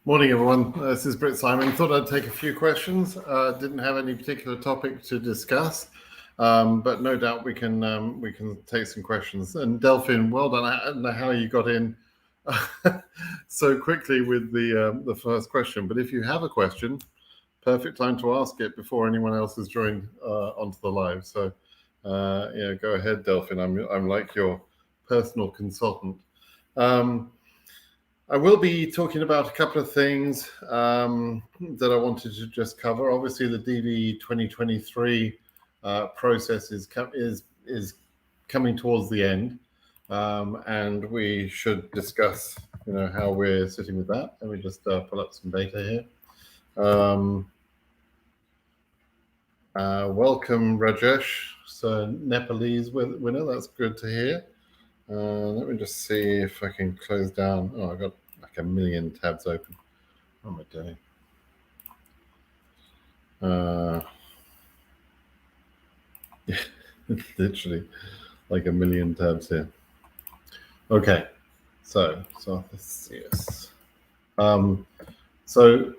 Morning, everyone. This is Britt Simon. Thought I'd take a few questions. Didn't have any particular topic to discuss, but no doubt we can take some questions. And Delphine, well done. I don't know how you got in so quickly with the first question, but if you have a question, perfect time to ask it before anyone else has joined onto the live. So go ahead, Delphine. I'm like your personal consultant. I will be talking about a couple of things that I wanted to just cover. Obviously, the DV 2023 process is coming towards the end, and we should discuss, how we're sitting with that. Let me just pull up some data here. Welcome, Rajesh. So Nepalese winner. That's good to hear. Let me just see if I can close down. Oh, I've got like a million tabs open. What am I doing? Literally like a million tabs here. Okay, so this yes. So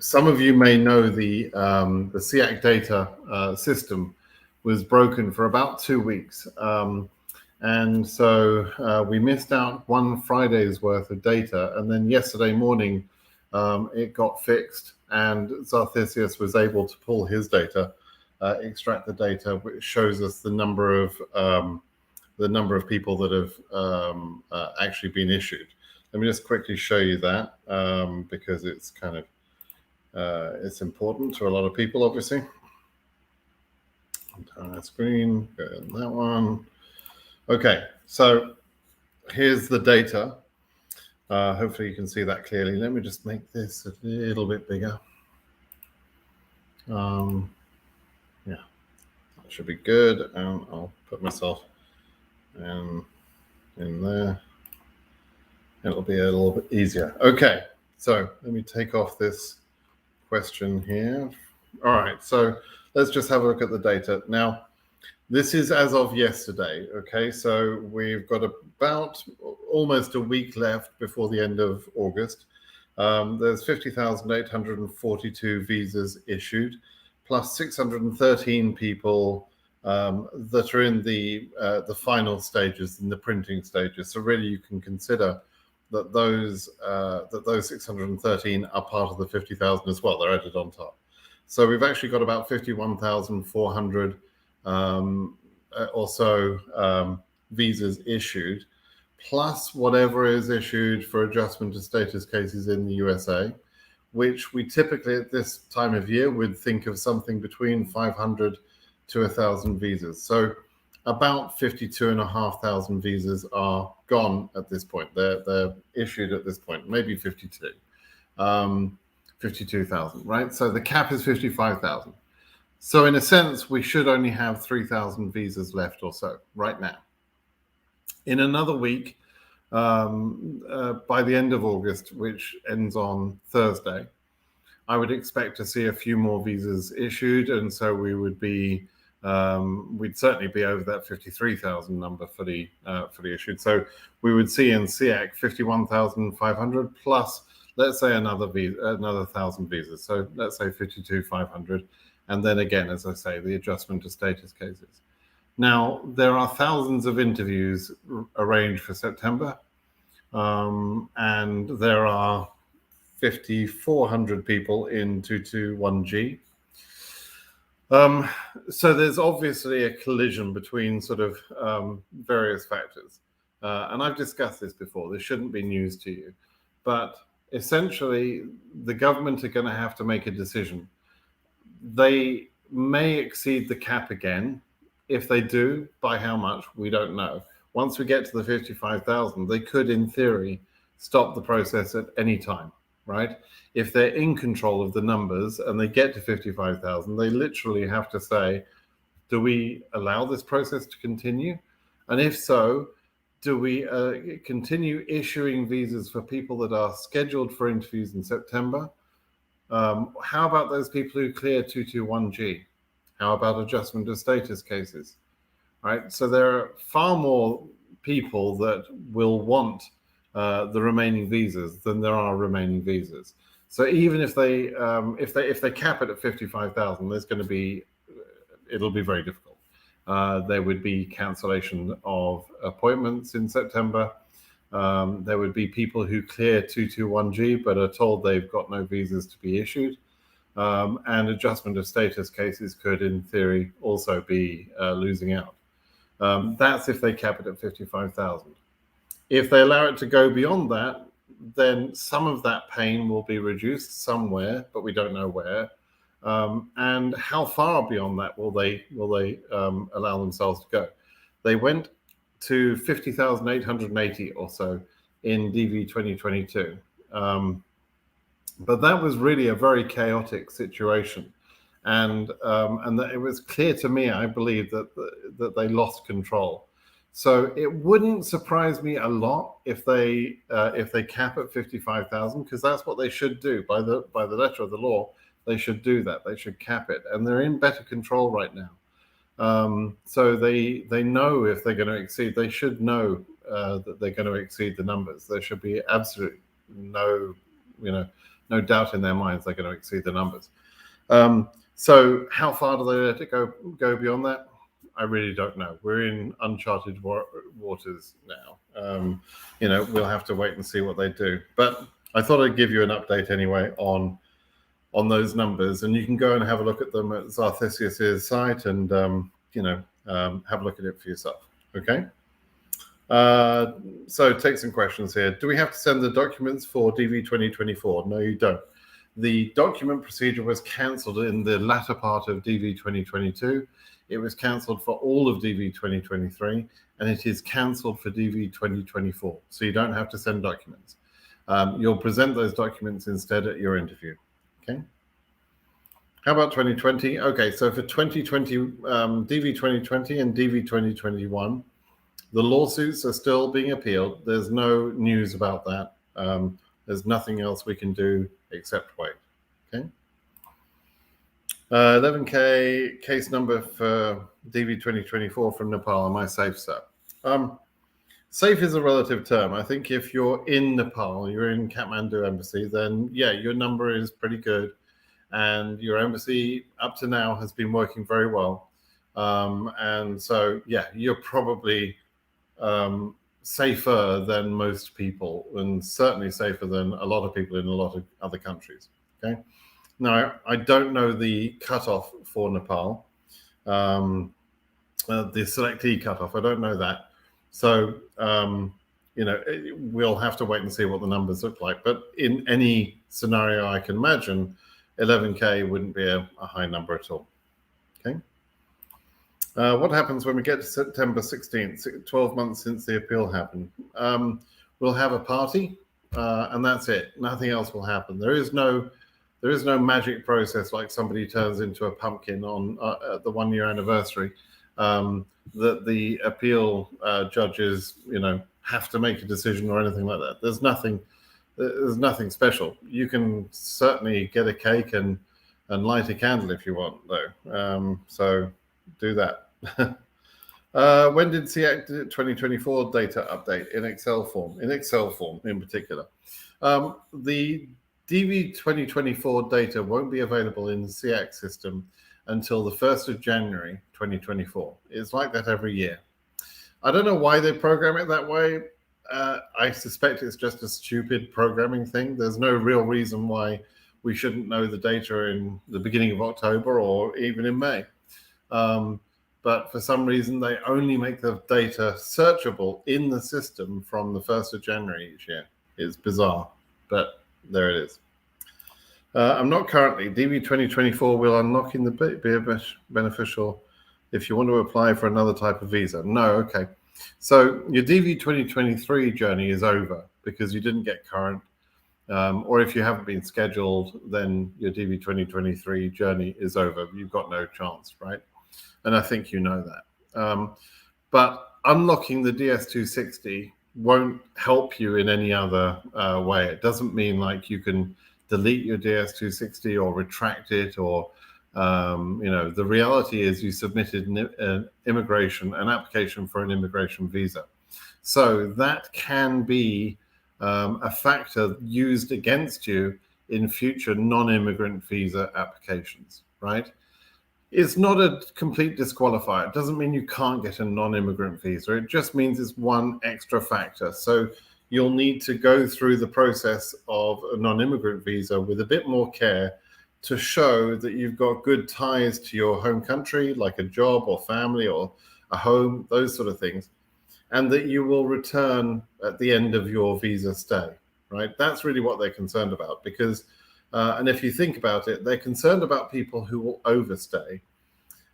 some of you may know the SEAC data system was broken for about 2 weeks. And so we missed out one Friday's worth of data. And then yesterday morning, it got fixed and Zarthisius was able to pull his data, extract the data, which shows us the number of people that have actually been issued. Let me just quickly show you that because it's kind of, it's important to a lot of people, obviously. Turn that screen, go on that one. Okay, so here's the data. Hopefully you can see that clearly. Let me just make this a little bit bigger. Yeah, that should be good. And I'll put myself in there. It'll be a little bit easier. Okay, so let me take off this question here. All right, so let's just have a look at the data. Now, this is as of yesterday, okay? So we've got about almost a week left before the end of August. There's 50,842 visas issued, plus 613 people that are in the final stages, in the printing stages. So really you can consider that those 613 are part of the 50,000 as well. They're added on top. So we've actually got about 51,400 or so visas issued, plus whatever is issued for adjustment to status cases in the USA, which we typically at this time of year would think of something between 500 to 1,000 visas. So about 52,500 visas are gone at this point. They're issued at this point, maybe 52,000, right? So the cap is 55,000. So in a sense, we should only have 3,000 visas left or so right now. In another week, by the end of August, which ends on Thursday, I would expect to see a few more visas issued. And so we would be, we'd certainly be over that 53,000 number for the issued. So we would see in SEAC 51,500 plus, let's say another 1,000 visas. So let's say 52,500. And then again, as I say, the adjustment to status cases. Now, there are thousands of interviews arranged for September, and there are 5,400 people in 221G. So there's obviously a collision between sort of various factors. And I've discussed this before. This shouldn't be news to you. But essentially, the government are going to have to make a decision. They may exceed the cap again. If they do, by how much, we don't know. Once we get to the 55,000, they could, in theory, stop the process at any time, right? If they're in control of the numbers and they get to 55,000, they literally have to say, do we allow this process to continue? And if so, do we continue issuing visas for people that are scheduled for interviews in September? How about those people who clear 221G? How about adjustment to status cases? Right. So there are far more people that will want the remaining visas, then there are remaining visas. So even if they cap it at 55,000, there's going to be it'll be very difficult. There would be cancellation of appointments in September. There would be people who clear 221G but are told they've got no visas to be issued. And adjustment of status cases could, in theory, also be losing out. That's if they cap it at 55,000. If they allow it to go beyond that, then some of that pain will be reduced somewhere, but we don't know where. And how far beyond that will they allow themselves to go? They went to 50,880 or so in DV 2022. But that was really a very chaotic situation. And that it was clear to me, I believe, that they lost control. So it wouldn't surprise me a lot if they cap at 55,000, because that's what they should do by the letter of the law. They should do that. They should cap it, and they're in better control right now. So they know if they're going to exceed. They should know that they're going to exceed the numbers. There should be absolute no doubt in their minds they're going to exceed the numbers. So how far do they let it go beyond that? I really don't know. We're in uncharted waters now. We'll have to wait and see what they do. But I thought I'd give you an update anyway on those numbers, and you can go and have a look at them at Zarthesius's site and have a look at it for yourself. Okay. So take some questions here. Do we have to send the documents for DV 2024? No, you don't. The document procedure was cancelled in the latter part of DV 2022. It was cancelled for all of DV 2023, and it is cancelled for DV 2024. So you don't have to send documents. You'll present those documents instead at your interview. Okay. How about 2020? Okay, so for 2020, DV 2020 and DV 2021, the lawsuits are still being appealed. There's no news about that. There's nothing else we can do except wait. Okay. 11K case number for DV 2024 from Nepal. Am I safe, sir? Safe is a relative term. I think if you're in Nepal, you're in Kathmandu embassy, then yeah, your number is pretty good. And your embassy up to now has been working very well. And so, yeah, you're probably safer than most people, and certainly safer than a lot of people in a lot of other countries. Okay. Now, I don't know the cutoff for Nepal, the selectee cutoff. I don't know that. So, we'll have to wait and see what the numbers look like. But in any scenario I can imagine, 11K wouldn't be a high number at all. Okay. What happens when we get to September 16th, 12 months since the appeal happened? We'll have a party, and that's it. Nothing else will happen. There is no magic process like somebody turns into a pumpkin on the 1-year anniversary. That the appeal judges, have to make a decision or anything like that. There's nothing special. You can certainly get a cake and light a candle if you want, though. So do that. When did SEAC 2024 data update? In Excel form in particular. The DV 2024 data won't be available in the SEAC system until the 1st of January 2024. It's like that every year. I don't know why they program it that way. I suspect it's just a stupid programming thing. There's no real reason why we shouldn't know the data in the beginning of October or even in May. But for some reason, they only make the data searchable in the system from the 1st of January each year. It's bizarre, but there it is. I'm not currently. DV 2024 will unlock in the beneficial if you want to apply for another type of visa. No, okay. So your DV 2023 journey is over because you didn't get current. Or if you haven't been scheduled, then your DV 2023 journey is over. You've got no chance, right? And I think you know that. But unlocking the DS260 won't help you in any other way. It doesn't mean like you can delete your DS260 or retract it or, the reality is you submitted an application for an immigration visa. So that can be a factor used against you in future non-immigrant visa applications, right? It's not a complete disqualifier. It doesn't mean you can't get a non-immigrant visa. It just means it's one extra factor. So you'll need to go through the process of a non-immigrant visa with a bit more care to show that you've got good ties to your home country, like a job or family or a home, those sort of things, and that you will return at the end of your visa stay, right? That's really what they're concerned about, because and if you think about it, they're concerned about people who will overstay.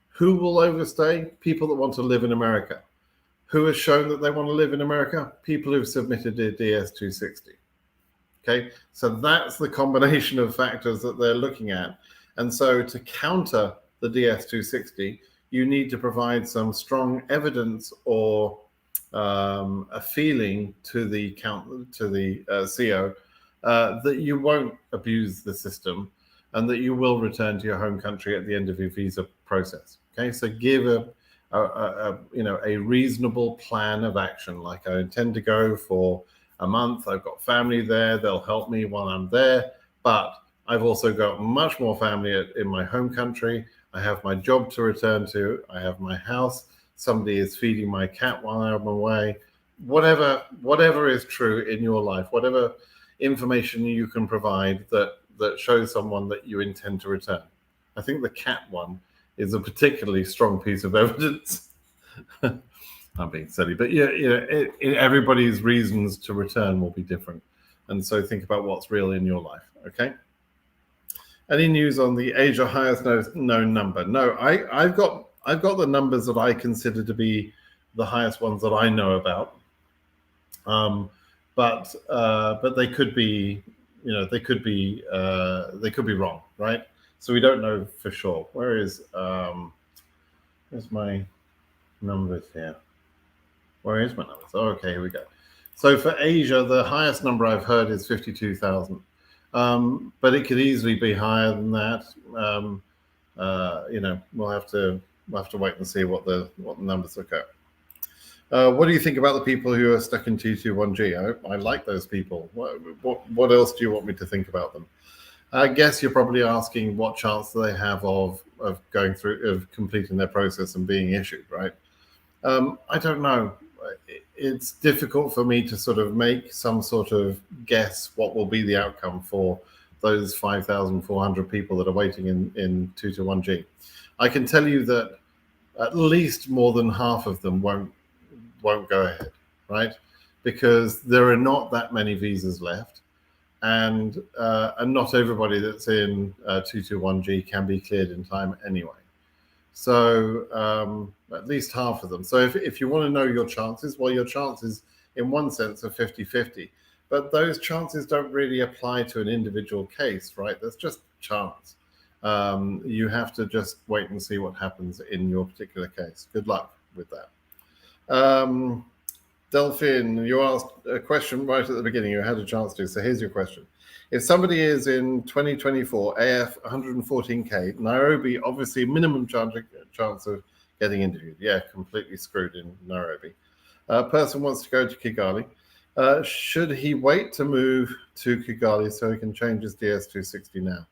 Who will overstay? People that want to live in America. Who has shown that they want to live in America? People who've submitted a DS-260. Okay, so that's the combination of factors that they're looking at. And so to counter the DS-260, you need to provide some strong evidence or a feeling to the CO that you won't abuse the system and that you will return to your home country at the end of your visa process. Okay, so give a reasonable plan of action. Like, I intend to go for a month. I've got family there. They'll help me while I'm there. But I've also got much more family in my home country. I have my job to return to. I have my house. Somebody is feeding my cat while I'm away. Whatever is true in your life, whatever information you can provide that shows someone that you intend to return. I think the cat one is a particularly strong piece of evidence. I'm being silly, but everybody's reasons to return will be different, and so think about what's real in your life. Okay. Any news on the Asia highest known number? No, I've got the numbers that I consider to be the highest ones that I know about. But they could be, they could be wrong, right? So we don't know for sure. Where's my numbers here? Where is my numbers? Oh, okay, here we go. So for Asia, the highest number I've heard is 52,000, but it could easily be higher than that. We'll have to wait and see what the numbers look at. What do you think about the people who are stuck in 221G? I like those people. What else do you want me to think about them? I guess you're probably asking what chance do they have of going through, of completing their process and being issued, right? I don't know. It's difficult for me to sort of make some sort of guess what will be the outcome for those 5,400 people that are waiting in 221G. I can tell you that at least more than half of them won't go ahead, right? Because there are not that many visas left, and not everybody that's in 221G can be cleared in time anyway. So at least half of them. So if you want to know your chances, well, your chances in one sense are 50-50, but those chances don't really apply to an individual case, right? That's just chance. You have to just wait and see what happens in your particular case. Good luck with that. Delphine, you asked a question right at the beginning. You had a chance to. So here's your question. If somebody is in 2024 AF 114K, Nairobi, obviously minimum chance of getting interviewed. Yeah, completely screwed in Nairobi. Person wants to go to Kigali. Should he wait to move to Kigali so he can change his DS-260 now?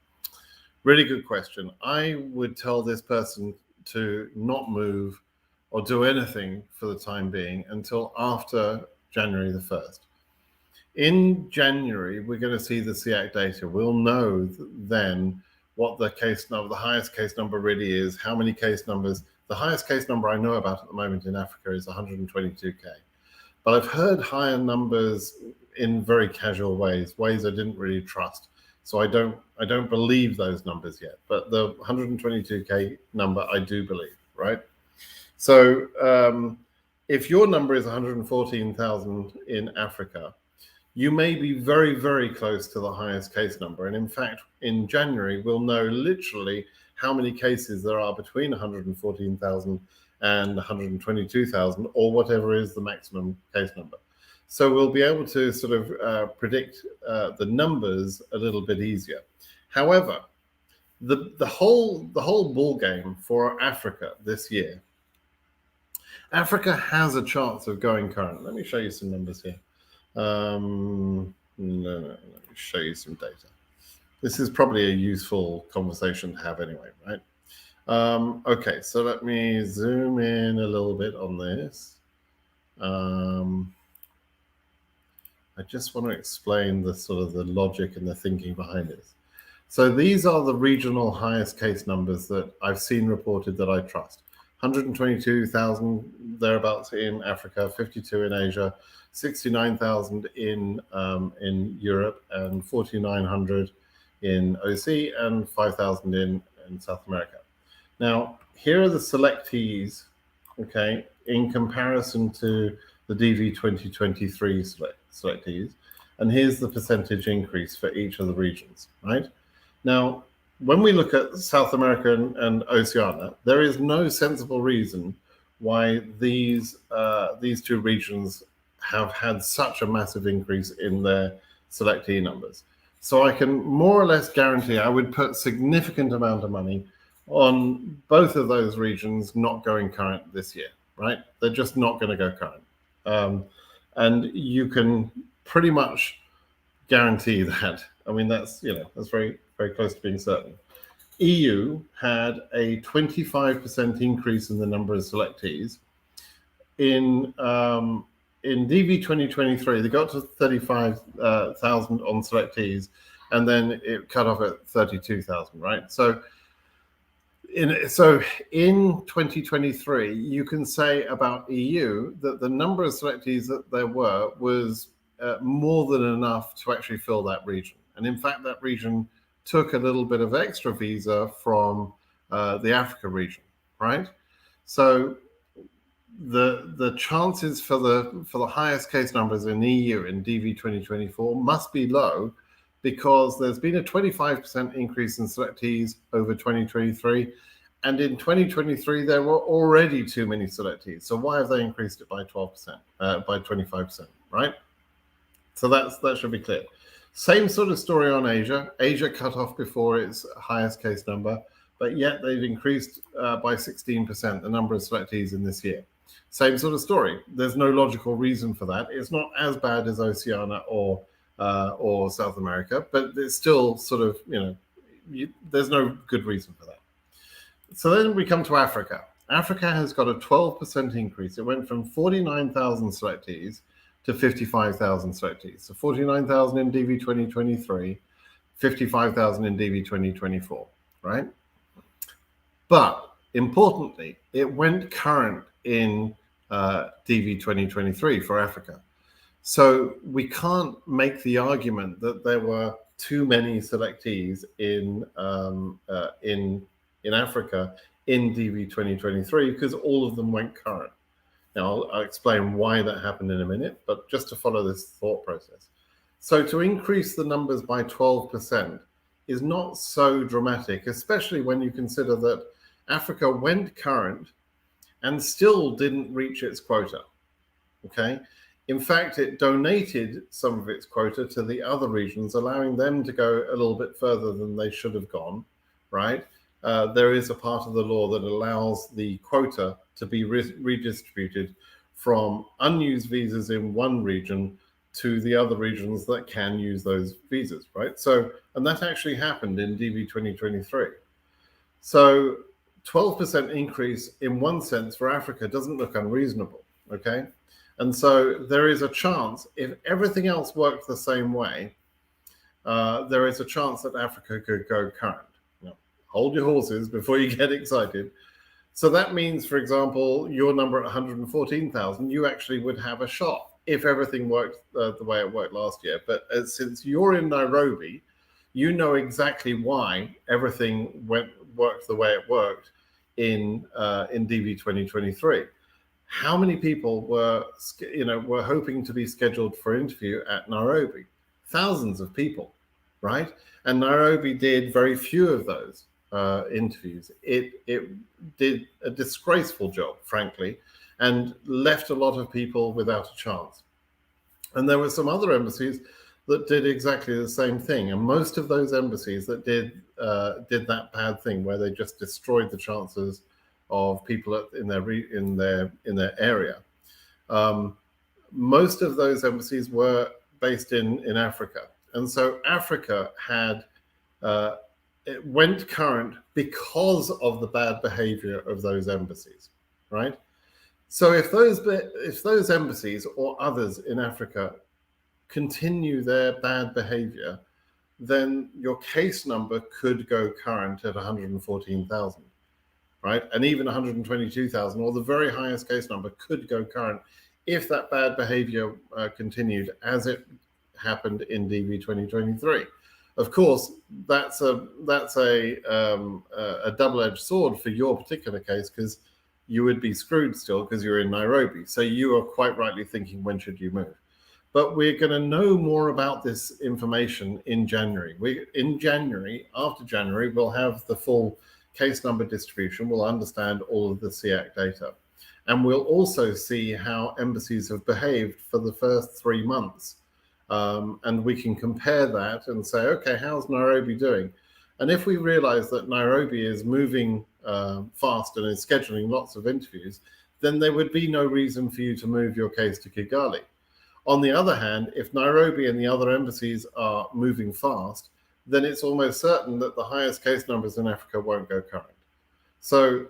Really good question. I would tell this person to not move or do anything for the time being until after January the 1st. In January, we're going to see the SEAC data. We'll know then what the case number, the highest case number really is, how many case numbers. The highest case number I know about at the moment in Africa is 122K. But I've heard higher numbers in very casual ways I didn't really trust. So I don't believe those numbers yet. But the 122K number I do believe, right? So if your number is 114,000 in Africa, you may be very, very close to the highest case number. And in fact, in January, we'll know literally how many cases there are between 114,000 and 122,000, or whatever is the maximum case number. So we'll be able to sort of predict the numbers a little bit easier. However, the whole ball game for Africa this year, Africa has a chance of going current. Let me show you some numbers here. No, let me show you some data. This is probably a useful conversation to have anyway, right? Okay, so let me zoom in a little bit on this. I just want to explain the sort of the logic and the thinking behind this. So these are the regional highest case numbers that I've seen reported that I trust. 122,000 thereabouts in Africa, 52 in Asia, 69,000 in Europe, and 4,900 in OC, and 5,000 in South America. Now, here are the selectees, okay, in comparison to the DV 2023 selectees, and here's the percentage increase for each of the regions, right? Now, when we look at South America and Oceania, there is no sensible reason why these two regions have had such a massive increase in their selectee numbers. So I can more or less guarantee I would put significant amount of money on both of those regions not going current this year, right? They're just not going to go current. And you can pretty much guarantee that. I mean, that's very, very close to being certain. EU had a 25% increase in the number of selectees. In DV 2023, they got to 35,000 on selectees, and then it cut off at 32,000, right? So in 2023, you can say about EU that the number of selectees that there was more than enough to actually fill that region. And in fact, that region took a little bit of extra visa from the Africa region, right? So the chances for the highest case numbers in EU in DV 2024 must be low, because there's been a 25% increase in selectees over 2023. And in 2023, there were already too many selectees. So why have they increased it by 12%, by 25%, right? So that should be clear. Same sort of story on Asia. Asia cut off before its highest case number, but yet they've increased by 16% the number of selectees in this year. Same sort of story. There's no logical reason for that. It's not as bad as Oceania or South America, but it's still sort of, there's no good reason for that. So then we come to Africa. Africa has got a 12% increase. It went from 49,000 selectees to 55,000 selectees. So 49,000 in DV 2023, 55,000 in DV 2024, right? But importantly, it went current in DV 2023 for Africa. So we can't make the argument that there were too many selectees in Africa in DV 2023, because all of them went current. Now, I'll explain why that happened in a minute, but just to follow this thought process. So to increase the numbers by 12% is not so dramatic, especially when you consider that Africa went current and still didn't reach its quota, okay? In fact, it donated some of its quota to the other regions, allowing them to go a little bit further than they should have gone, right? There is a part of the law that allows the quota to be redistributed from unused visas in one region to the other regions that can use those visas, right? So, and that actually happened in DV 2023. So 12% increase in one sense for Africa doesn't look unreasonable, okay? And so there is a chance, if everything else worked the same way, there is a chance that Africa could go current. Hold your horses before you get excited. So that means, for example, your number at 114,000, you actually would have a shot if everything worked the way it worked last year. But since you're in Nairobi, you know exactly why everything worked the way it worked in DV 2023. How many people were hoping to be scheduled for interview at Nairobi? Thousands of people, right? And Nairobi did very few of those interviews. It did a disgraceful job, frankly, and left a lot of people without a chance. And there were some other embassies that did exactly the same thing. And most of those embassies that did that bad thing, where they just destroyed the chances of people in their area, most of those embassies were based in Africa. And so Africa had, it went current because of the bad behavior of those embassies, right? So if those embassies or others in Africa continue their bad behavior, then your case number could go current at 114,000, right? And even 122,000, or the very highest case number, could go current if that bad behavior continued as it happened in DV 2023. Of course, that's a double-edged sword for your particular case, because you would be screwed still because you're in Nairobi. So you are quite rightly thinking, when should you move? But we're going to know more about this information in January. After January, we'll have the full case number distribution. We'll understand all of the SEAC data. And we'll also see how embassies have behaved for the first 3 months. And we can compare that and say, okay, how's Nairobi doing? And if we realize that Nairobi is moving fast and is scheduling lots of interviews, then there would be no reason for you to move your case to Kigali. On the other hand, if Nairobi and the other embassies are moving fast, then it's almost certain that the highest case numbers in Africa won't go current. So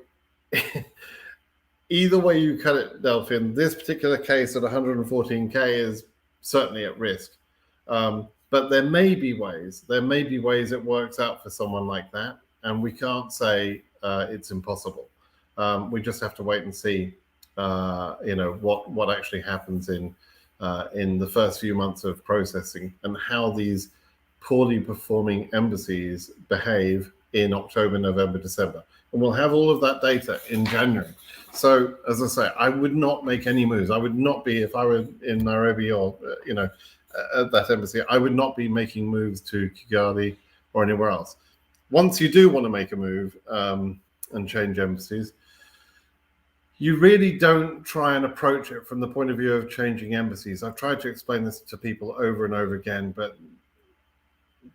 either way you cut it, Delphine, this particular case at 114K is certainly at risk. But there may be ways it works out for someone like that, and we can't say it's impossible. We just have to wait and see, what actually happens in the first few months of processing, and how these poorly performing embassies behave in October, November, December. And we'll have all of that data in January. So, as I say, I would not make any moves. I would not be, if I were in Nairobi or, at that embassy, I would not be making moves to Kigali or anywhere else. Once you do want to make a move and change embassies, you really don't try and approach it from the point of view of changing embassies. I've tried to explain this to people over and over again, but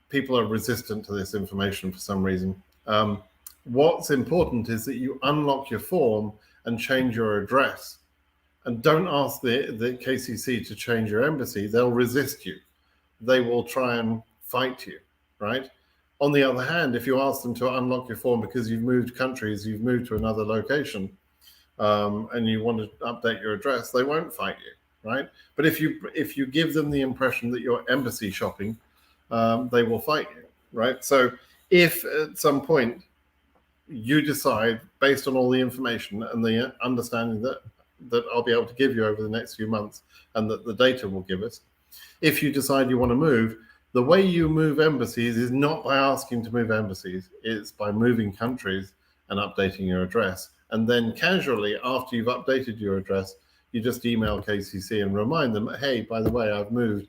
people are resistant to this information for some reason. What's important is that you unlock your form and change your address. And don't ask the KCC to change your embassy. They'll resist you. They will try and fight you, right? On the other hand, if you ask them to unlock your form because you've moved countries, you've moved to another location, and you want to update your address, they won't fight you, right? But if you give them the impression that you're embassy shopping, they will fight you, right? So if at some point you decide, based on all the information and the understanding that I'll be able to give you over the next few months, and that the data will give us, if you decide you want to move, the way you move embassies is not by asking to move embassies, it's by moving countries and updating your address. And then casually, after you've updated your address, you just email KCC and remind them, hey, by the way, I've moved.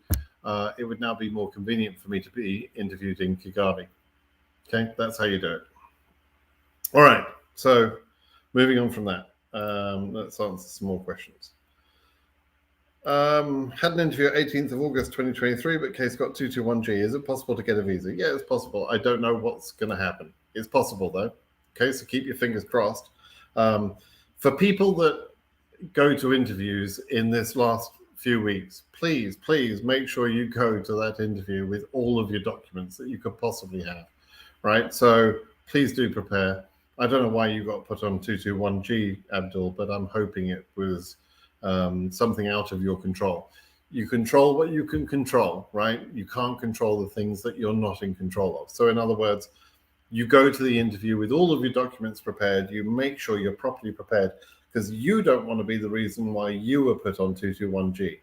It would now be more convenient for me to be interviewed in Kigali. Okay, that's how you do it. All right, so moving on from that, let's answer some more questions. Had an interview 18th of August 2023, but case got 221G. Is it possible to get a visa? Yeah, it's possible. I don't know what's going to happen. It's possible, though. Okay, so keep your fingers crossed. For people that go to interviews in this last few weeks, please make sure you go to that interview with all of your documents that you could possibly have, right? So please do prepare. I don't know why you got put on 221G, Abdul, but I'm hoping it was something out of your control. You control what you can control, right? You can't control the things that you're not in control of. So in other words, you go to the interview with all of your documents prepared. You make sure you're properly prepared, because you don't want to be the reason why you were put on 221G,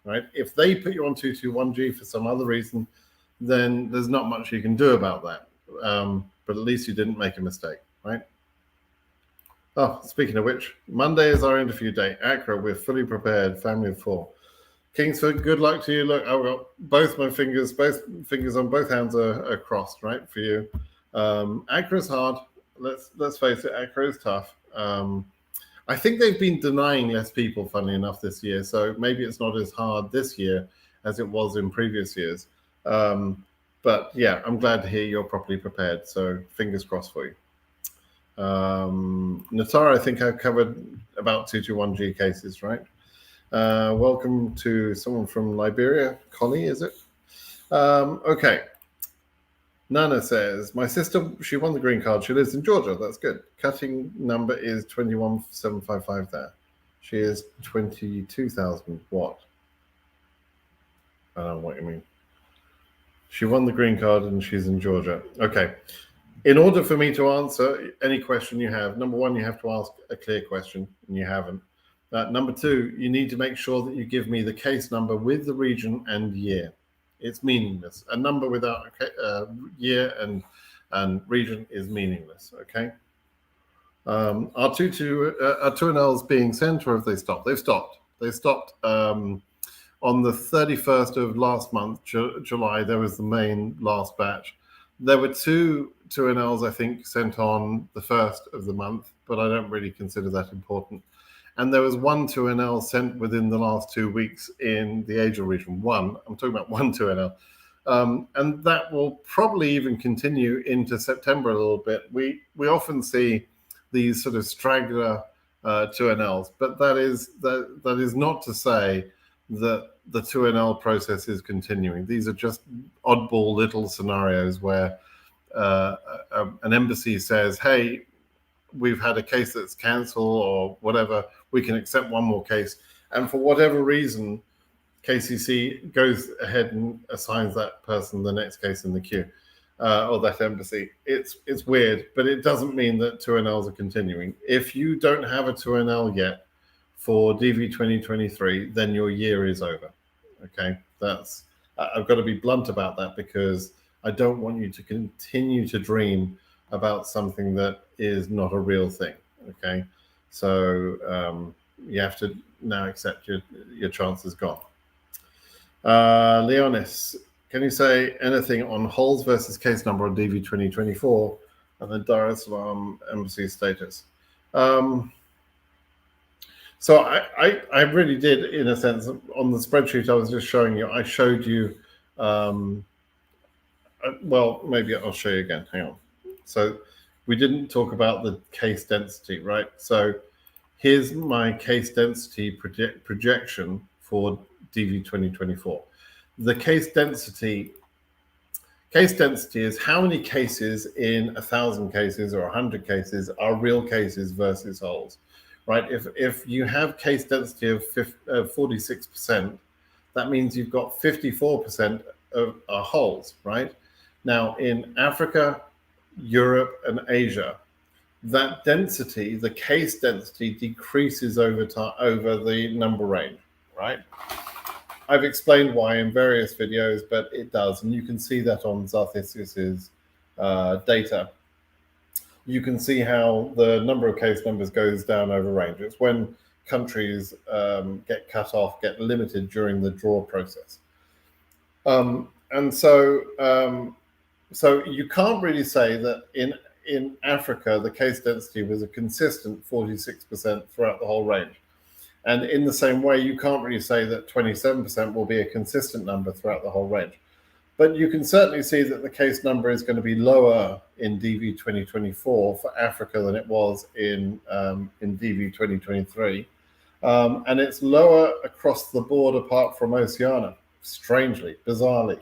right? If they put you on 221G for some other reason, then there's not much you can do about that. But at least you didn't make a mistake, right? Oh, speaking of which, Monday is our interview day. Accra, we're fully prepared, family of 4. Kingsford, good luck to you. Look, I've got both fingers on both hands are crossed, right, for you. Accra's hard. Let's face it, Accra is tough. I think they've been denying less people, funnily enough, this year. So maybe it's not as hard this year as it was in previous years. But yeah, I'm glad to hear you're properly prepared. So fingers crossed for you. Natara, I think I've covered about 221G cases, right? Welcome to someone from Liberia. Connie, is it? Okay. Nana says, my sister, she won the green card. She lives in Georgia. That's good. Cutting number is 21755 there. She is 22,000 what? I don't know what you mean. She won the green card and she's in Georgia. Okay. In order for me to answer any question you have, number one, you have to ask a clear question, and you haven't. Number two, you need to make sure that you give me the case number with the region and year. It's meaningless. A number without year and region is meaningless. Okay. Are two and L's being sent, or have they stopped? They've stopped. They stopped on the 31st of last month, July. There was the main last batch. There were two NLs, I think, sent on the 1st of the month, but I don't really consider that important. And there was one 2NL sent within the last 2 weeks in the Asia region. I'm talking about one 2NL. And that will probably even continue into September a little bit. We often see these sort of straggler 2NLs, but that is not to say that the 2NL process is continuing. These are just oddball little scenarios where an embassy says, hey, we've had a case that's cancelled or whatever, we can accept one more case. And for whatever reason, KCC goes ahead and assigns that person the next case in the queue, or that embassy. It's weird, but it doesn't mean that 2NLs are continuing. If you don't have a 2NL yet for DV 2023, then your year is over. Okay, I've got to be blunt about that, because I don't want you to continue to dream about something that is not a real thing. Okay, so you have to now accept your chance is gone. Leonis, can you say anything on holes versus case number on DV 2024 and the Dar es Salaam embassy status? So I really did, in a sense, on the spreadsheet I was just showing you. I showed you. Well, maybe I'll show you again. Hang on. So we didn't talk about the case density, right? So here's my case density projection for DV 2024. The case density is how many cases in 1,000 cases or 100 cases are real cases versus holes, right? If you have case density of 46%, that means you've got 54% of holes, right? Now in Africa, Europe, and Asia, that density, the case density, decreases over time, over the number range, right? I've explained why in various videos, but it does, and you can see that on Zarthisius's data. You can see how the number of case numbers goes down over range. It's when countries get cut off, get limited during the draw process. And so you can't really say that in Africa, the case density was a consistent 46% throughout the whole range. And in the same way, you can't really say that 27% will be a consistent number throughout the whole range. But you can certainly see that the case number is going to be lower in DV 2024 for Africa than it was in DV 2023. And it's lower across the board apart from Oceania, strangely, bizarrely.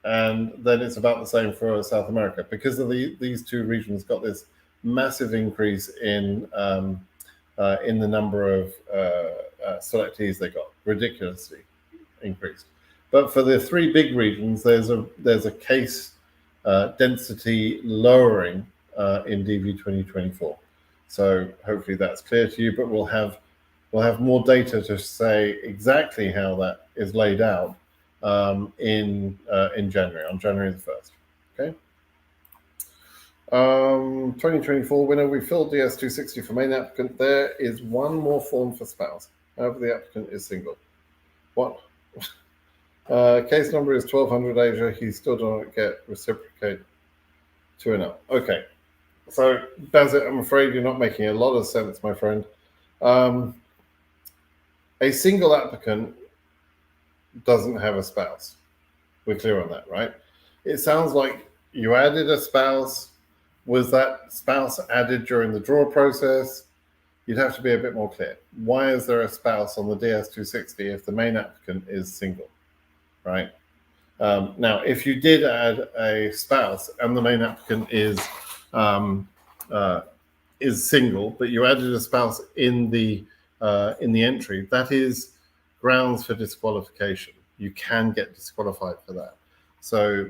And then it's about the same for South America, because of these two regions got this massive increase in the number of selectees they got, ridiculously increased. But for the three big regions, there's a case density lowering in DV 2024. So hopefully that's clear to you. But we'll have more data to say exactly how that is laid out in January, on January the 1st. Okay. 2024 winner, we filled DS260 for main applicant. There is one more form for spouse. However, the applicant is single. What? Case number is 1200 Asia. He still don't get reciprocate 2NL. Okay. So, Bazit, I'm afraid you're not making a lot of sense, my friend. A single applicant doesn't have a spouse. We're clear on that, right? It sounds like you added a spouse. Was that spouse added during the draw process? you'd have to be a bit more clear. Why is there a spouse on the DS260 if the main applicant is single, right? Now, if you did add a spouse and the main applicant is single, but you added a spouse in the entry, that is grounds for disqualification. You can get disqualified for that. So,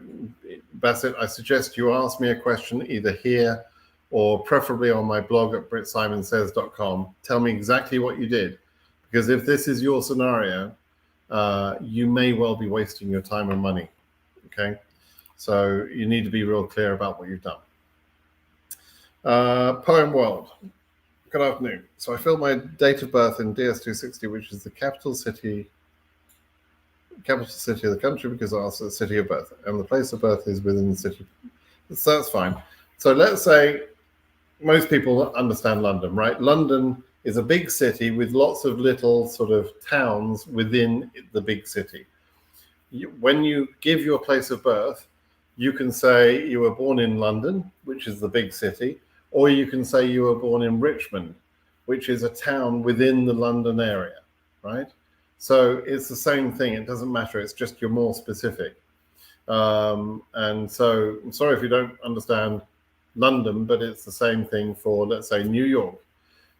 Bassett, I suggest you ask me a question either here or preferably on my blog at britsimonsays.com. Tell me exactly what you did, because if this is your scenario, you may well be wasting your time and money. Okay, so you need to be real clear about what you've done. Poem World. Good afternoon. So I filled my date of birth in DS260, which is the capital city of the country, because I asked the city of birth, and the place of birth is within the city. So that's fine. So let's say most people understand London, right? London is a big city with lots of little sort of towns within the big city. When you give your place of birth, you can say you were born in London, which is the big city, or you can say you were born in Richmond, which is a town within the London area, right? So it's the same thing. It doesn't matter. It's just you're more specific. And so I'm sorry if you don't understand London, but it's the same thing for, let's say, New York.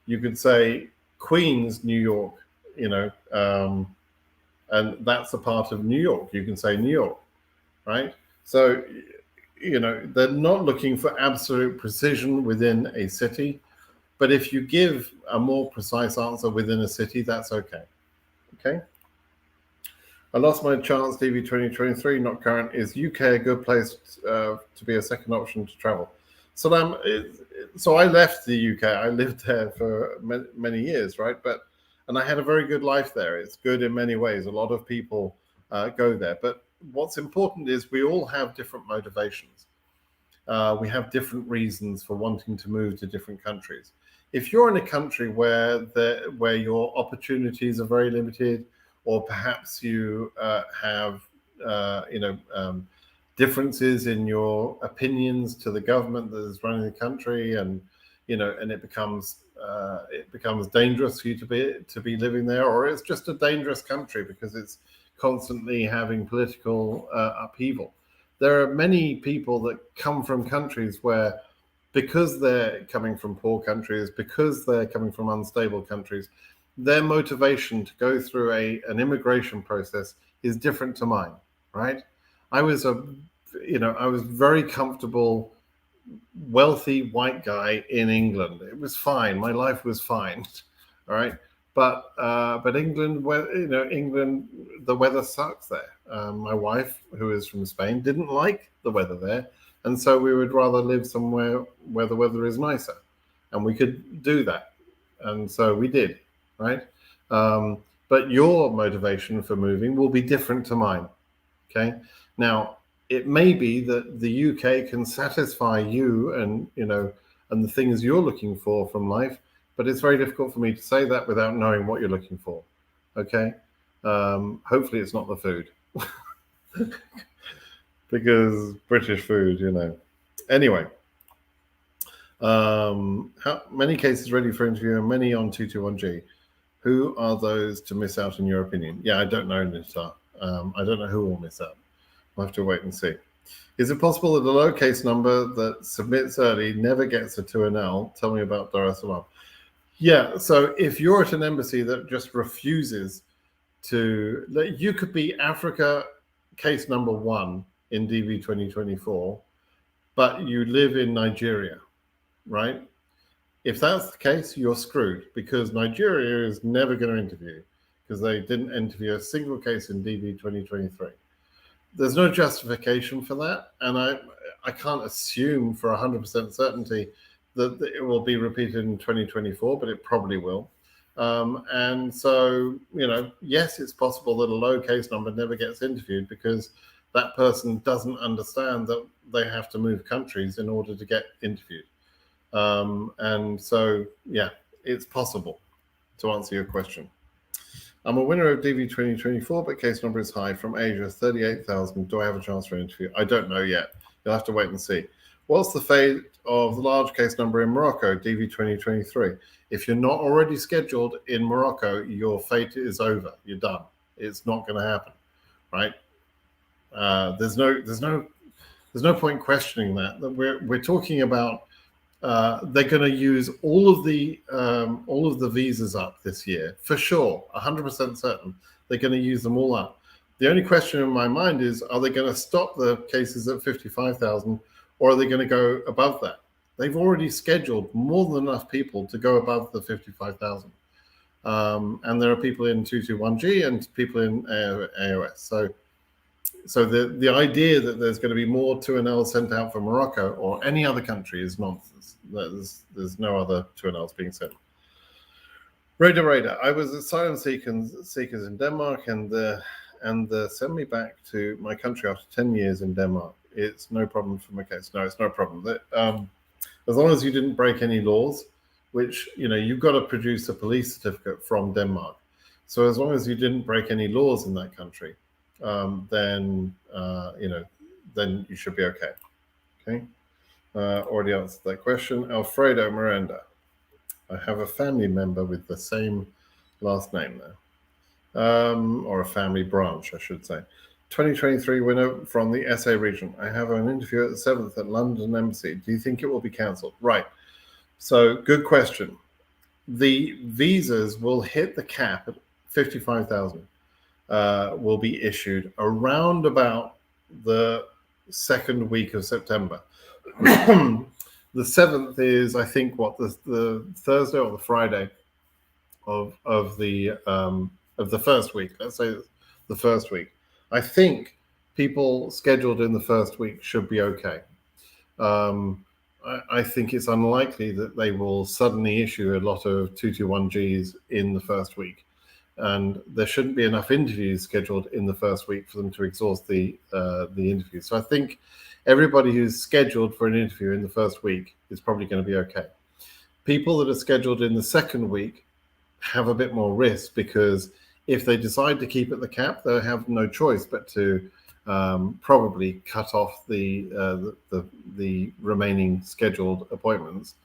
You could say Queens, New York, and that's a part of New York. You can say New York, right? So, they're not looking for absolute precision within a city, but if you give a more precise answer within a city, that's okay. Okay. I lost my chance, DV 2023, not current. Is UK a good place to be a second option to travel? So I left the UK. I lived there for many years, right? And I had a very good life there. It's good in many ways. A lot of people go there. But what's important is we all have different motivations. We have different reasons for wanting to move to different countries. If you're in a country where your opportunities are very limited, or perhaps you have differences in your opinions to the government that is running the country, and it becomes dangerous for you to be living there, or it's just a dangerous country because it's constantly having political upheaval. There are many people that come from countries where, because they're coming from poor countries, because they're coming from unstable countries, their motivation to go through an immigration process is different to mine, right? I was very comfortable, wealthy white guy in England. It was fine. My life was fine, all right. But England, England, the weather sucks there. My wife, who is from Spain, didn't like the weather there, and so we would rather live somewhere where the weather is nicer, and we could do that, and so we did, right? But your motivation for moving will be different to mine. Okay, now it may be that the UK can satisfy you and the things you're looking for from life, but it's very difficult for me to say that without knowing what you're looking for. Okay, hopefully it's not the food, because British food, Anyway, how many cases ready for interview and many on 221G? Who are those to miss out in your opinion? Yeah, I don't know, Nita. I don't know who will miss out. We'll have to wait and see. Is it possible that a low case number that submits early never gets a 2NL? Tell me about Dar es Salaam. Yeah, so if you're at an embassy that just refuses to, you could be Africa case number 1 in DV 2024, but you live in Nigeria, right? If that's the case, you're screwed, because Nigeria is never going to interview, because they didn't interview a single case in DV 2023. There's no justification for that, and I can't assume for 100% certainty that it will be repeated in 2024, but it probably will. And so, yes, it's possible that a low case number never gets interviewed because that person doesn't understand that they have to move countries in order to get interviewed. And so, yeah, it's possible, to answer your question. I'm a winner of DV 2024, but case number is high, from Asia, 38,000. Do I have a chance for an interview? I don't know yet. You'll have to wait and see. What's the fate of the large case number in Morocco, DV 2023. If you're not already scheduled in Morocco, your fate is over. You're done. It's not going to happen, right? There's no point questioning that. We're talking about they're going to use all of the visas up this year for sure, 100% certain. They're going to use them all up. The only question in my mind is, are they going to stop the cases at 55,000, or are they going to go above that? They've already scheduled more than enough people to go above the 55,000. And there are people in 221G and people in AOS. So the idea that there's going to be more 2NLs sent out from Morocco or any other country is nonsense. There's no other 2NLs being sent. Raider, I was asylum seekers in Denmark, and send me back to my country after 10 years in Denmark. It's no problem for my case. No, it's no problem. As long as you didn't break any laws, which, you've got to produce a police certificate from Denmark. So as long as you didn't break any laws in that country, then you should be okay. Okay. Already answered that question. Alfredo Miranda. I have a family member with the same last name there. Or a family branch, I should say. 2023 winner from the SA region. I have an interview at the 7th at London Embassy. Do you think it will be cancelled? Right. So, good question. The visas will hit the cap at 55,000. Will be issued around about the second week of September. The 7th is, I think, the Thursday or the Friday of the first week. Let's say the first week. I think people scheduled in the first week should be okay. I think it's unlikely that they will suddenly issue a lot of 221Gs in the first week. And there shouldn't be enough interviews scheduled in the first week for them to exhaust the interview. So I think everybody who's scheduled for an interview in the first week is probably going to be okay. People that are scheduled in the second week have a bit more risk, because if they decide to keep at the cap, they'll have no choice but to probably cut off the remaining scheduled appointments.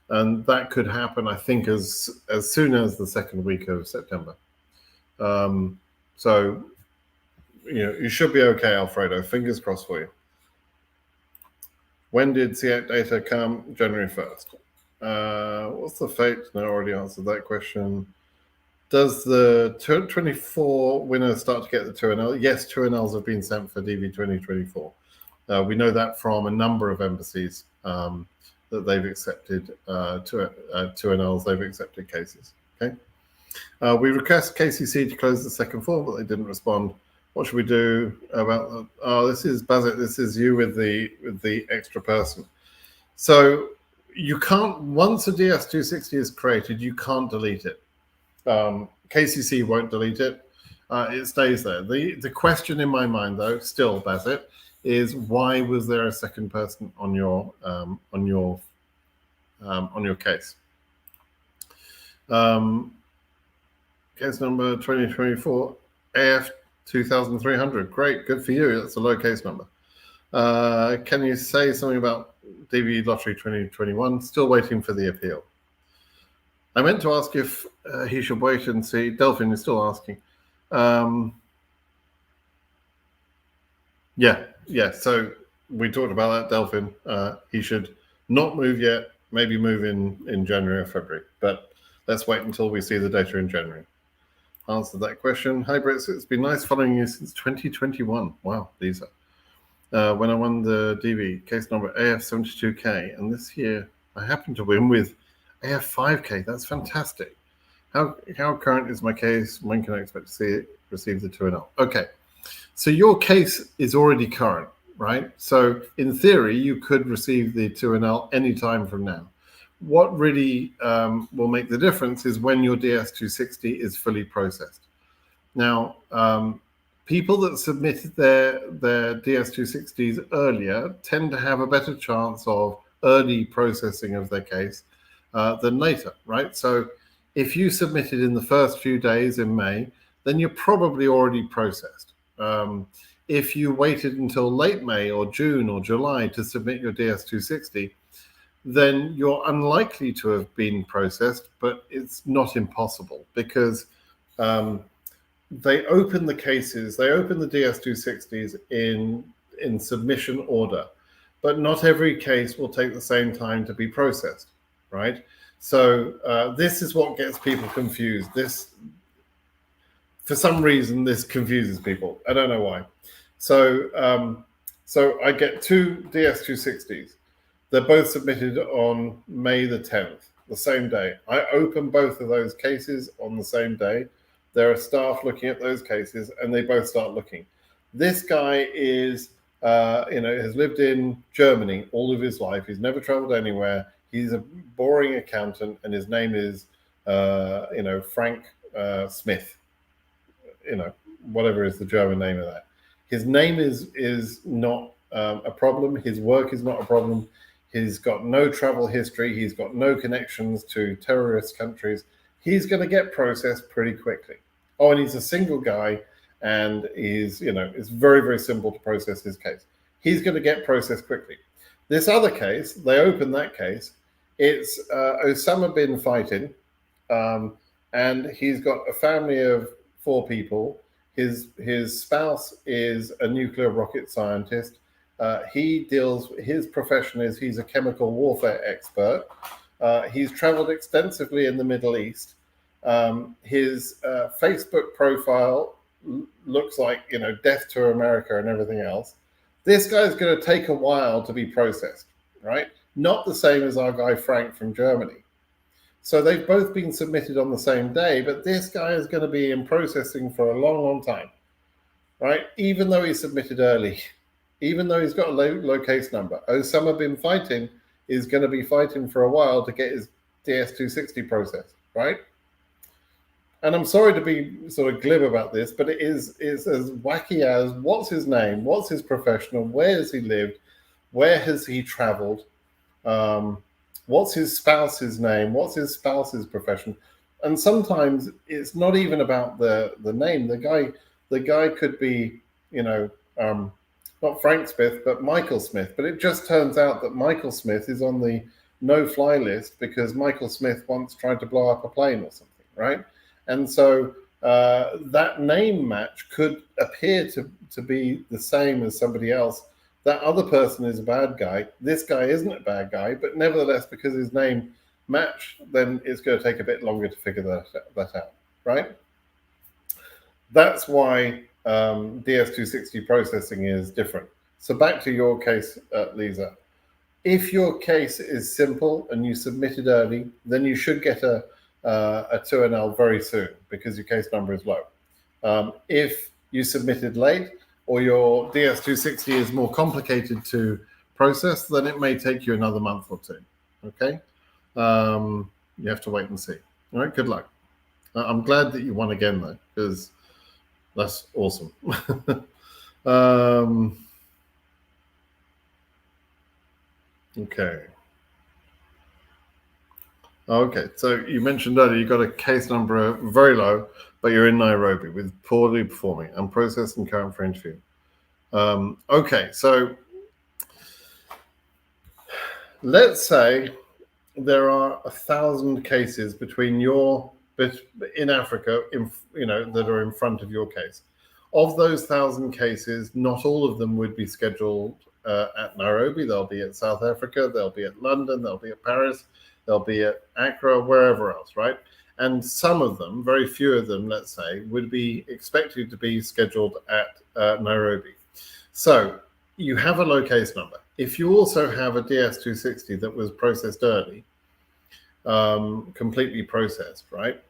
And that could happen, I think, as soon as the second week of September. So, you should be okay, Alfredo. Fingers crossed for you. When did SEAC data come? January 1st. What's the fate? No, I already answered that question. Does the 2024 winner start to get the 2NL? Yes, 2NLs have been sent for DV 2024. We know that from a number of embassies. That they've accepted 2NLs, they've accepted cases. Okay. We request KCC to close the second form, but they didn't respond. What should we do about that? Oh, this is Bazit. This is you with the extra person. So you can't, once a DS260 is created, you can't delete it. KCC won't delete it. It stays there. The question in my mind, though, still, Bazit, is why was there a second person on your case? Case number 2024 AF 2300. Great, good for you. That's a low case number. Can you say something about DV Lottery 2021? Still waiting for the appeal. I meant to ask if he should wait and see. Delphine is still asking. Yeah. So we talked about that, Delphine. He should not move yet. Maybe move in January or February. But let's wait until we see the data in January. Answered that question. Hi, Brits. It's been nice following you since 2021. Wow, Lisa. When I won the DV, case number AF72K, and this year I happened to win with AF5K. That's fantastic. How current is my case? When can I expect to receive the 2NL? Okay, so your case is already current, right? So in theory, you could receive the 2NL any time from now. What really will make the difference is when your DS260 is fully processed. Now, people that submitted their DS260s earlier tend to have a better chance of early processing of their case than later, right? So if you submitted in the first few days in May, then you're probably already processed. If you waited until late May or June or July to submit your DS260, then you're unlikely to have been processed, but it's not impossible because they open the cases, they open the DS260s in submission order, but not every case will take the same time to be processed, right? So this is what gets people confused. For some reason, this confuses people. I don't know why. So I get two DS260s. They're both submitted on May the 10th, the same day. I open both of those cases on the same day. There are staff looking at those cases, and they both start looking. This guy is, has lived in Germany all of his life. He's never traveled anywhere. He's a boring accountant, and his name is, Frank Smith. Whatever is the German name of that. His name is not a problem. His work is not a problem. He's got no travel history. He's got no connections to terrorist countries. He's going to get processed pretty quickly. Oh, and he's a single guy, and it's very, very simple to process his case. He's going to get processed quickly. This other case, they open that case. It's Osama bin fighting, and he's got a family of 4 people. His spouse is a nuclear rocket scientist. His profession is he's a chemical warfare expert. He's traveled extensively in the Middle East. His Facebook profile looks like, death to America and everything else. This guy's going to take a while to be processed, right? Not the same as our guy Frank from Germany. So they've both been submitted on the same day, but this guy is going to be in processing for a long, long time, right? Even though he submitted early, even though he's got a low case number. Osama bin fighting is going to be fighting for a while to get his DS260 processed, right? And I'm sorry to be sort of glib about this, but it's as wacky as what's his name, what's his profession, where has he lived, where has he traveled, what's his spouse's name, what's his spouse's profession. And sometimes it's not even about the name. The guy could be, not Frank Smith, but Michael Smith. But it just turns out that Michael Smith is on the no-fly list because Michael Smith once tried to blow up a plane or something, right? And so that name match could appear to be the same as somebody else. That other person is a bad guy. This guy isn't a bad guy, but nevertheless, because his name match, then it's going to take a bit longer to figure that out, right? That's why DS260 processing is different. So back to your case, Lisa. If your case is simple and you submitted early, then you should get a 2NL very soon because your case number is low. If you submitted late or your DS260 is more complicated to process, then it may take you another month or 2. Okay? You have to wait and see. All right, good luck. I'm glad that you won again, though, because that's awesome. Okay. Okay, so you mentioned earlier you got a case number very low, but you're in Nairobi with poorly performing, unprocessed and current for interview. Okay, so let's say there are 1,000 cases in Africa, that are in front of your case. Of those 1,000 cases, not all of them would be scheduled at Nairobi. They'll be at South Africa, they'll be at London, they'll be at Paris, they'll be at Accra, wherever else, right? And some of them, very few of them, let's say, would be expected to be scheduled at Nairobi. So you have a low case number. If you also have a DS260 that was processed early, completely processed, right?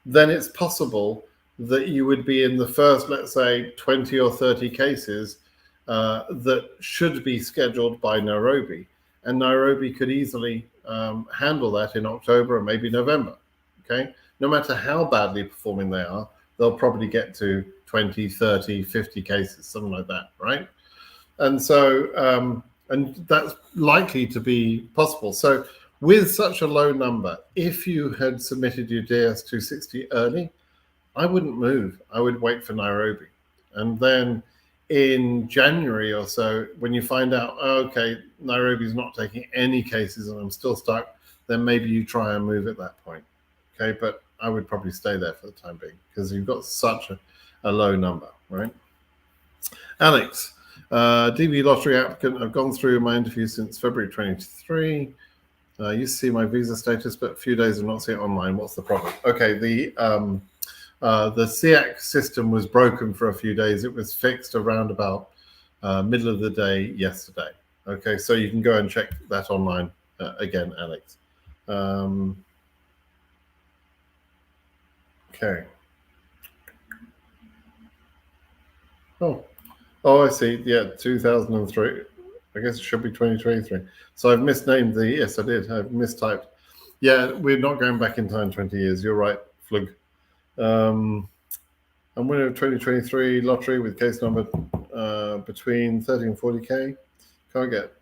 Then it's possible that you would be in the first, let's say, 20 or 30 cases that should be scheduled by Nairobi. And Nairobi could easily handle that in October or maybe November, okay? No matter how badly performing they are, they'll probably get to 20, 30, 50 cases, something like that, right? And so, and that's likely to be possible. So with such a low number, if you had submitted your DS260 early, I wouldn't move. I would wait for Nairobi. And then in January or so, when you find out, oh, okay, Nairobi's not taking any cases and I'm still stuck, then maybe you try and move at that point. Okay, but I would probably stay there for the time being because you've got such a low number, right? Alex, DV lottery applicant. I've gone through my interview since February 23. I used to see my visa status, but a few days I've not seen it online. What's the problem? Okay, the SEAC system was broken for a few days. It was fixed around about middle of the day yesterday. Okay, so you can go and check that online again, Alex. Okay. Oh, I see. Yeah, 2003. I guess it should be 2023. So I've misnamed the. Yes, I did. I've mistyped. Yeah, we're not going back in time 20 years. You're right, Flug. I'm winner of 2023 lottery with case number between 30 and 40K. Can't get.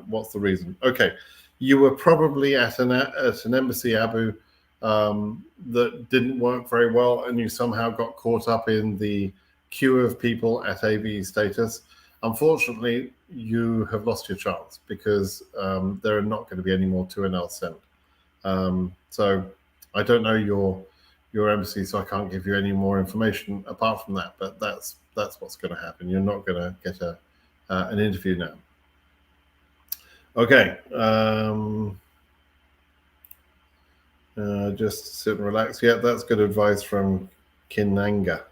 What's the reason? Okay, you were probably at an embassy, Abu, that didn't work very well, and you somehow got caught up in the queue of people at AV status. Unfortunately, you have lost your chance because there are not going to be any more 2NL sent. So I don't know your embassy, so I can't give you any more information apart from that. But that's what's going to happen. You're not going to get an interview now. Okay. Just sit and relax. Yeah, that's good advice from Kinanga.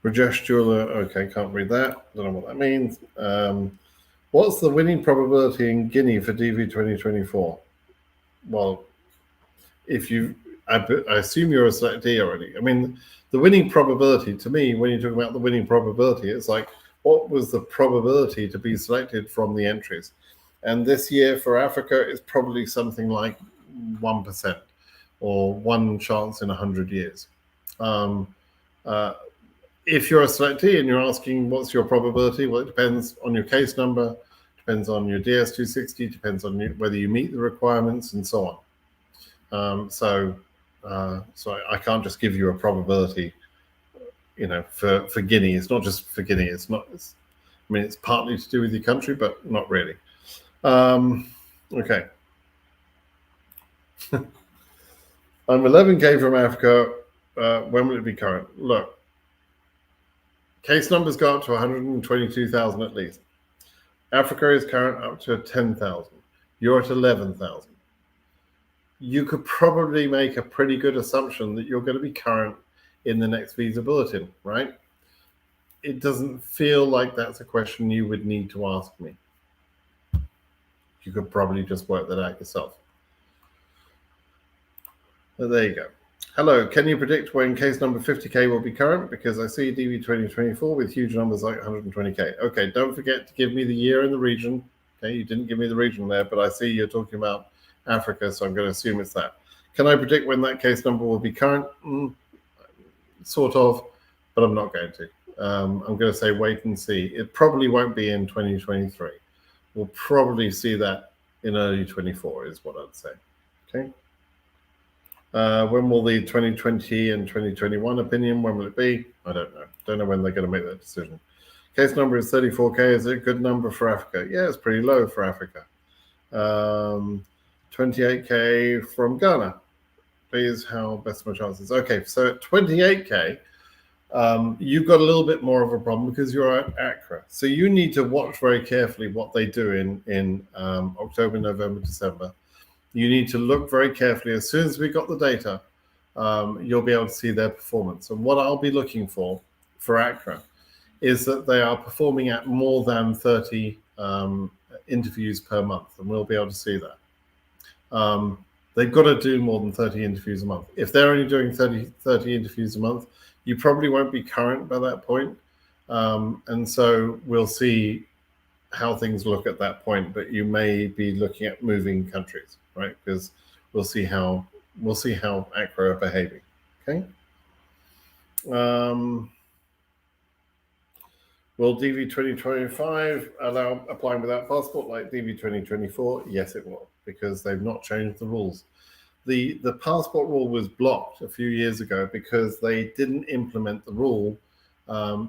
Rajesh Jeweler. Okay, can't read that. Don't know what that means. What's the winning probability in Guinea for DV 2024? Well, I assume you're a selectee already. I mean, the winning probability, to me, when you talk about the winning probability, it's like, what was the probability to be selected from the entries? And this year for Africa, it's probably something like 1% or one chance in 100 years. If you're a selectee and you're asking what's your probability, well, it depends on your case number, depends on your DS260, depends on whether you meet the requirements and so on. So I can't just give you a probability, for Guinea. It's not just for Guinea. It's partly to do with your country, but not really. Okay. I'm 11K from Africa. When will it be current? Look, case numbers go up to 122,000 at least. Africa is current up to 10,000. You're at 11,000. You could probably make a pretty good assumption that you're going to be current in the next visa bulletin, right? It doesn't feel like that's a question you would need to ask me. You could probably just work that out yourself. So there you go. Hello, can you predict when case number 50K will be current? Because I see DV 2024 with huge numbers like 120K. Okay, don't forget to give me the year and the region. Okay, you didn't give me the region there, but I see you're talking about Africa, so I'm going to assume it's that. Can I predict when that case number will be current? Sort of, but I'm not going to. I'm going to say wait and see. It probably won't be in 2023. We'll probably see that in early 24 is what I'd say. Okay. When will the 2020 and 2021 opinion, when will it be? I don't know. Don't know when they're going to make that decision. Case number is 34K. Is it a good number for Africa? Yeah, it's pretty low for Africa. 28K from Ghana. Please, how best my chances? Okay, so at 28K, you've got a little bit more of a problem because you're at Accra. So you need to watch very carefully what they do in October, November, December. You need to look very carefully. As soon as we got the data, you'll be able to see their performance. And what I'll be looking for Accra is that they are performing at more than 30 interviews per month, and we'll be able to see that. They've got to do more than 30 interviews a month. If they're only doing 30 interviews a month, you probably won't be current by that point. And so we'll see how things look at that point, but you may be looking at moving countries, right? Because we'll see how Accra are behaving. Okay. Will DV 2025 allow applying without passport like DV 2024? Yes, it will, because they've not changed the rules. the passport rule was blocked a few years ago because they didn't implement the rule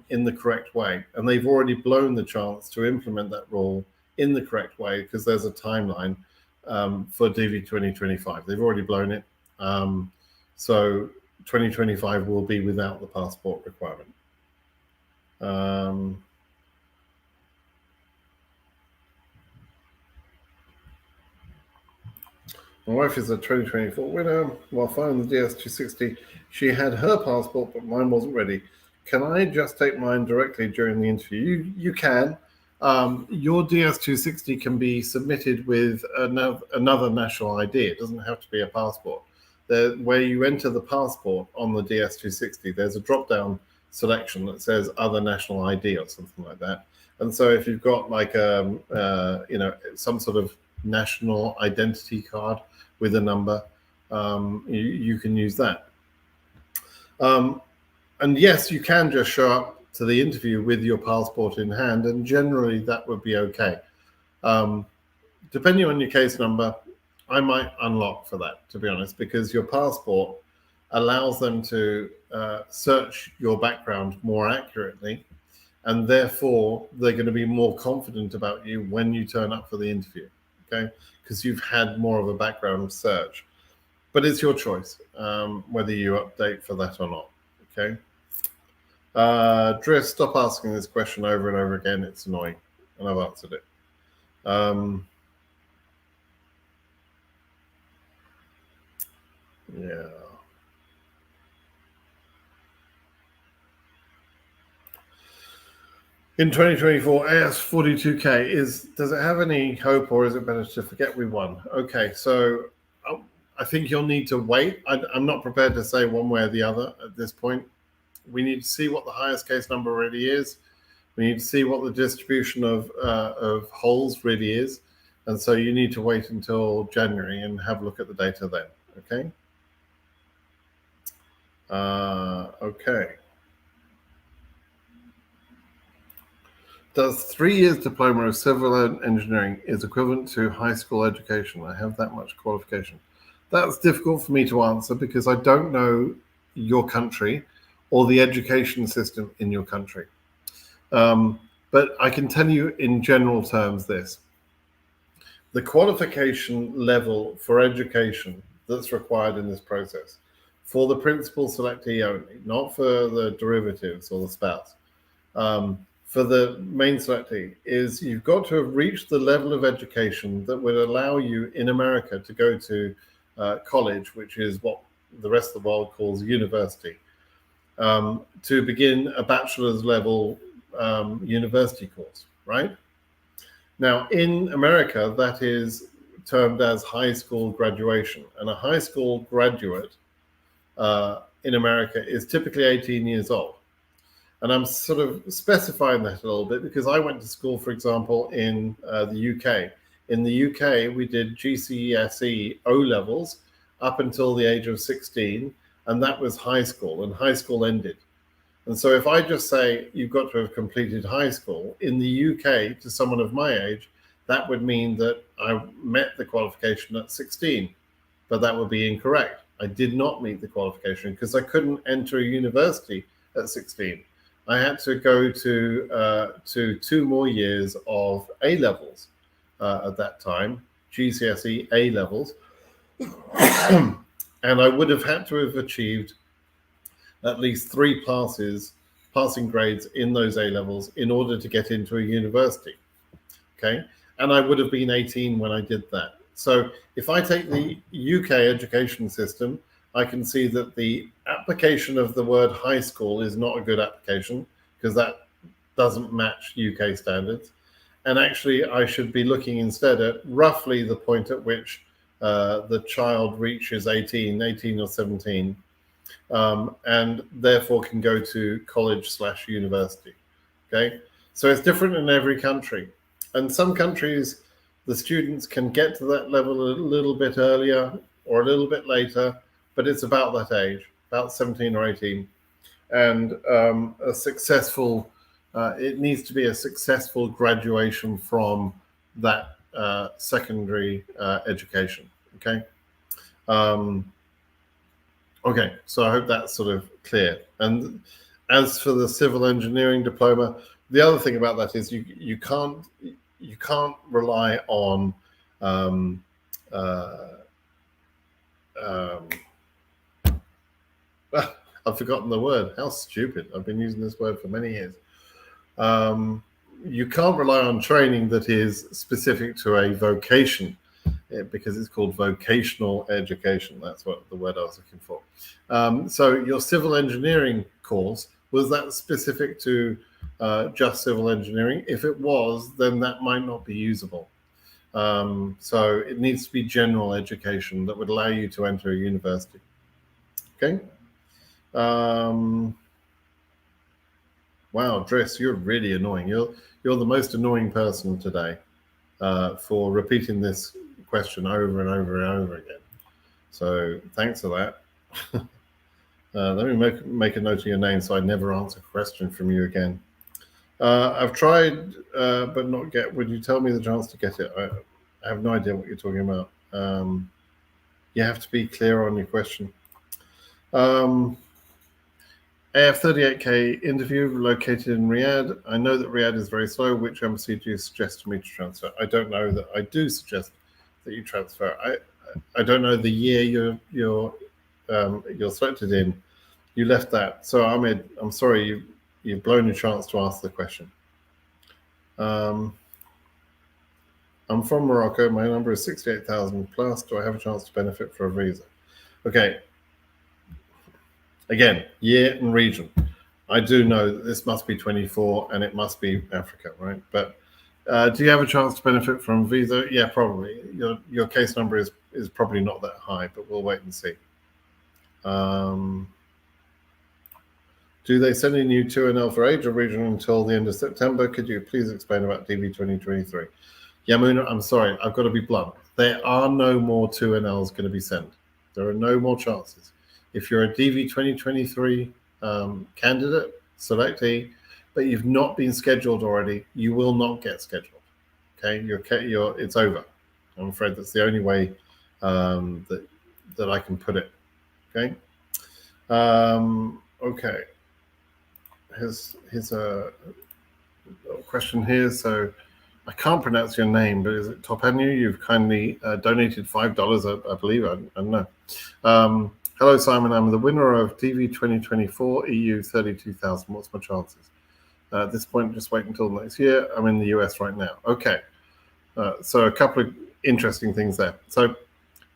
in the correct way, and they've already blown the chance to implement that rule in the correct way because there's a timeline for DV 2025. They've already blown it, so 2025 will be without the passport requirement. My wife is a 2024 winner. While flying the DS260, she had her passport, but mine wasn't ready. Can I just take mine directly during the interview? You can. Your DS260 can be submitted with another national ID. It doesn't have to be a passport. Where you enter the passport on the DS260, there's a drop-down selection that says other national ID or something like that. And so if you've got like some sort of national identity card with a number, you can use that. And yes, you can just show up to the interview with your passport in hand, and generally that would be okay. Depending on your case number, I might unlock for that, to be honest, because your passport allows them to search your background more accurately, and therefore they're going to be more confident about you when you turn up for the interview, okay? Because you've had more of a background search. But it's your choice whether you update for that or not, okay? Drift, stop asking this question over and over again. It's annoying, and I've answered it. Yeah. In 2024, AS42K, does it have any hope, or is it better to forget we won? Okay, so I think you'll need to wait. I'm not prepared to say one way or the other at this point. We need to see what the highest case number really is. We need to see what the distribution of holes really is. And so you need to wait until January and have a look at the data then, okay? Okay. Does 3 years diploma of civil engineering is equivalent to high school education? I have that much qualification. That's difficult for me to answer because I don't know your country or the education system in your country. But I can tell you in general terms this. The qualification level for education that's required in this process for the principal selectee only, not for the derivatives or the spouse, for the main selectee, is you've got to have reached the level of education that would allow you in America to go to college, which is what the rest of the world calls university, to begin a bachelor's level university course, right? Now, in America, that is termed as high school graduation. And a high school graduate in America is typically 18 years old. And I'm sort of specifying that a little bit because I went to school, for example, in the UK. In the UK, we did GCSE O levels up until the age of 16, and that was high school, and high school ended. And so if I just say you've got to have completed high school, in the UK, to someone of my age, that would mean that I met the qualification at 16, but that would be incorrect. I did not meet the qualification because I couldn't enter a university at 16. I had to go to 2 more years of A levels at that time, GCSE A levels, and I would have had to have achieved at least 3 passing grades in those A levels in order to get into a university. Okay, and I would have been 18 when I did that. So if I take the UK education system, I can see that the application of the word high school is not a good application because that doesn't match UK standards. And actually, I should be looking instead at roughly the point at which the child reaches 18 or 17, and therefore can go to college/university. Okay, so it's different in every country. And some countries, the students can get to that level a little bit earlier or a little bit later, but it's about that age, about 17 or 18. And a successful, it needs to be a successful graduation from that secondary education, okay? Okay, so I hope that's sort of clear. And as for the civil engineering diploma, the other thing about that is you can't rely on I've forgotten the word. How stupid! I've been using this word for many years. You can't rely on training that is specific to a vocation, because it's called vocational education. That's what the word I was looking for. So your civil engineering course, was that specific to just civil engineering? If it was, then that might not be usable. So it needs to be general education that would allow you to enter a university. Okay. Wow, Driss, you're really annoying. You're the most annoying person today for repeating this question over and over and over again. So thanks for that. Let me make a note of your name so I never answer a question from you again. I've tried, but not get. Would you tell me the chance to get it? I have no idea what you're talking about. You have to be clear on your question. AF38K interview located in Riyadh. I know that Riyadh is very slow. Which embassy do you suggest to me to transfer? I don't know that I do suggest that you transfer. I don't know the year you're selected in. You left that. So Ahmed, I'm sorry, you've blown your chance to ask the question. I'm from Morocco. My number is 68,000 plus. Do I have a chance to benefit for a visa? Okay. Again, year and region. I do know that this must be 24 and it must be Africa, right? But do you have a chance to benefit from visa? Yeah, probably. Your case number is probably not that high, but we'll wait and see. Do they send in you 2NL for age or region until the end of September? Could you please explain about DV 2023? Yamuna, I'm sorry, I've got to be blunt. There are no more 2NLs going to be sent. There are no more chances. If you're a DV 2023 candidate, selectee, but you've not been scheduled already, you will not get scheduled. Okay, it's over. I'm afraid that's the only way that I can put it. Okay. Okay. Here's a question here. So I can't pronounce your name, but is it Topanu? You've kindly donated $5, I believe. I don't know. Hello, Simon. I'm the winner of DV 2024 EU 32,000. What's my chances? At this point, just wait until next year. I'm in the US right now. Okay. So a couple of interesting things there. So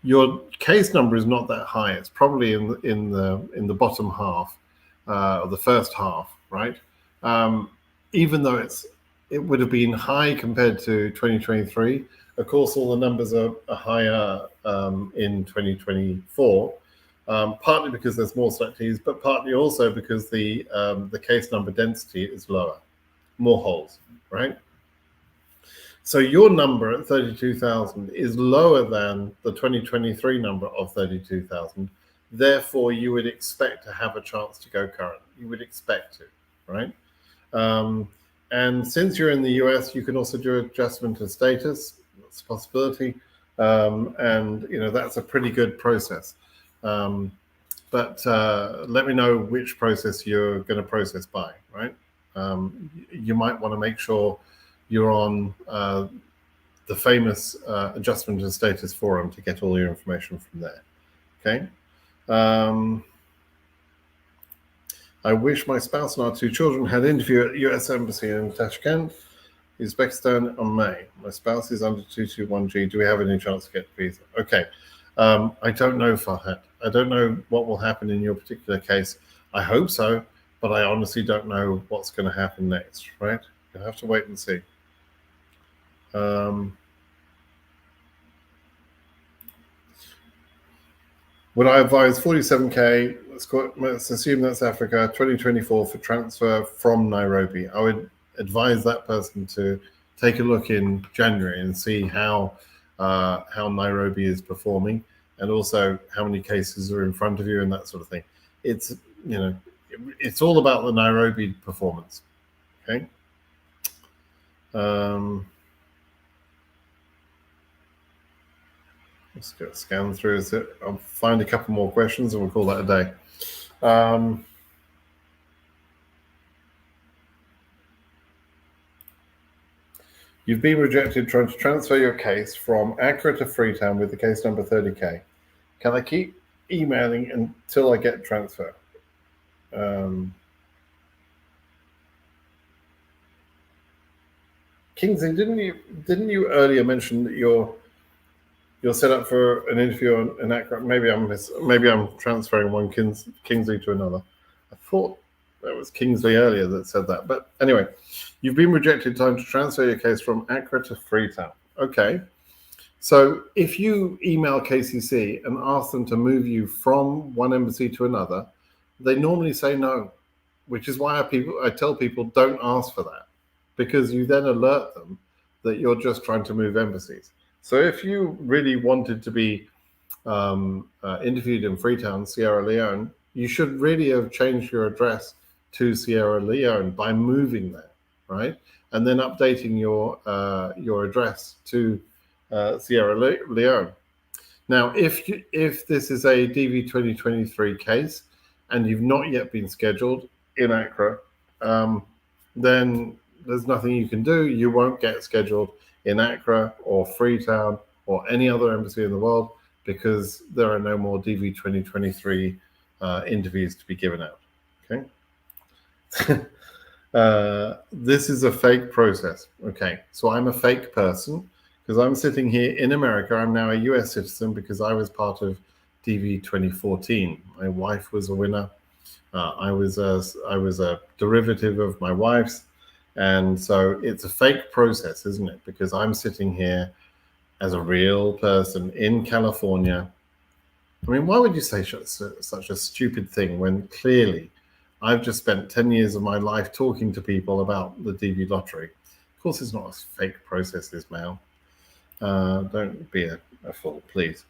your case number is not that high. It's probably in the bottom half, or the first half, right? Even though it would have been high compared to 2023. Of course, all the numbers are higher in 2024. Partly because there's more selectees, but partly also because the case number density is lower, more holes, right? So your number at 32,000 is lower than the 2023 number of 32,000. Therefore, you would expect to have a chance to go current. You would expect to, right? And since you're in the US, you can also do adjustment of status. That's a possibility, and that's a pretty good process. But let me know which process you're going to process by, right? You might want to make sure you're on the famous adjustment of status forum to get all your information from there. Okay. I wish my spouse and our 2 children had an interview at US Embassy in Tashkent, Uzbekistan on May. My spouse is under 221G. Do we have any chance to get a visa? Okay. I don't know, Farhat. I don't know what will happen in your particular case. I hope so, but I honestly don't know what's going to happen next, right? You'll have to wait and see. Would I advise 47K? Let's assume that's Africa, 2024 for transfer from Nairobi. I would advise that person to take a look in January and see how Nairobi is performing, and also how many cases are in front of you and that sort of thing. It's it's all about the Nairobi performance. Okay. Let's go scan through. I'll find a couple more questions and we'll call that a day. You've been rejected trying to transfer your case from Accra to Freetown with the case number 30K. Can I keep emailing until I get transfer? Kingsley, didn't you earlier mention that you're set up for an interview in Accra? Maybe I'm transferring one Kingsley to another. I thought that was Kingsley earlier that said that. But anyway, you've been rejected trying to transfer your case from Accra to Freetown. Okay. So if you email KCC and ask them to move you from one embassy to another, they normally say no, which is why I tell people don't ask for that, because you then alert them that you're just trying to move embassies. So if you really wanted to be interviewed in Freetown, Sierra Leone, you should really have changed your address to Sierra Leone by moving there, right? And then updating your address to Sierra Leone. Now, if this is a DV 2023 case and you've not yet been scheduled in Accra, then there's nothing you can do. You won't get scheduled in Accra or Freetown or any other embassy in the world because there are no more DV 2023 interviews to be given out. Okay. This is a fake process. Okay, so I'm a fake person because I'm sitting here in America. I'm now a US citizen because I was part of DV 2014. My wife was a winner. I was a derivative of my wife's. And so it's a fake process, isn't it? Because I'm sitting here as a real person in California. I mean, why would you say such a stupid thing when clearly I've just spent 10 years of my life talking to people about the DV lottery? Of course, it's not a fake process, Ismail. Don't be a fool, please.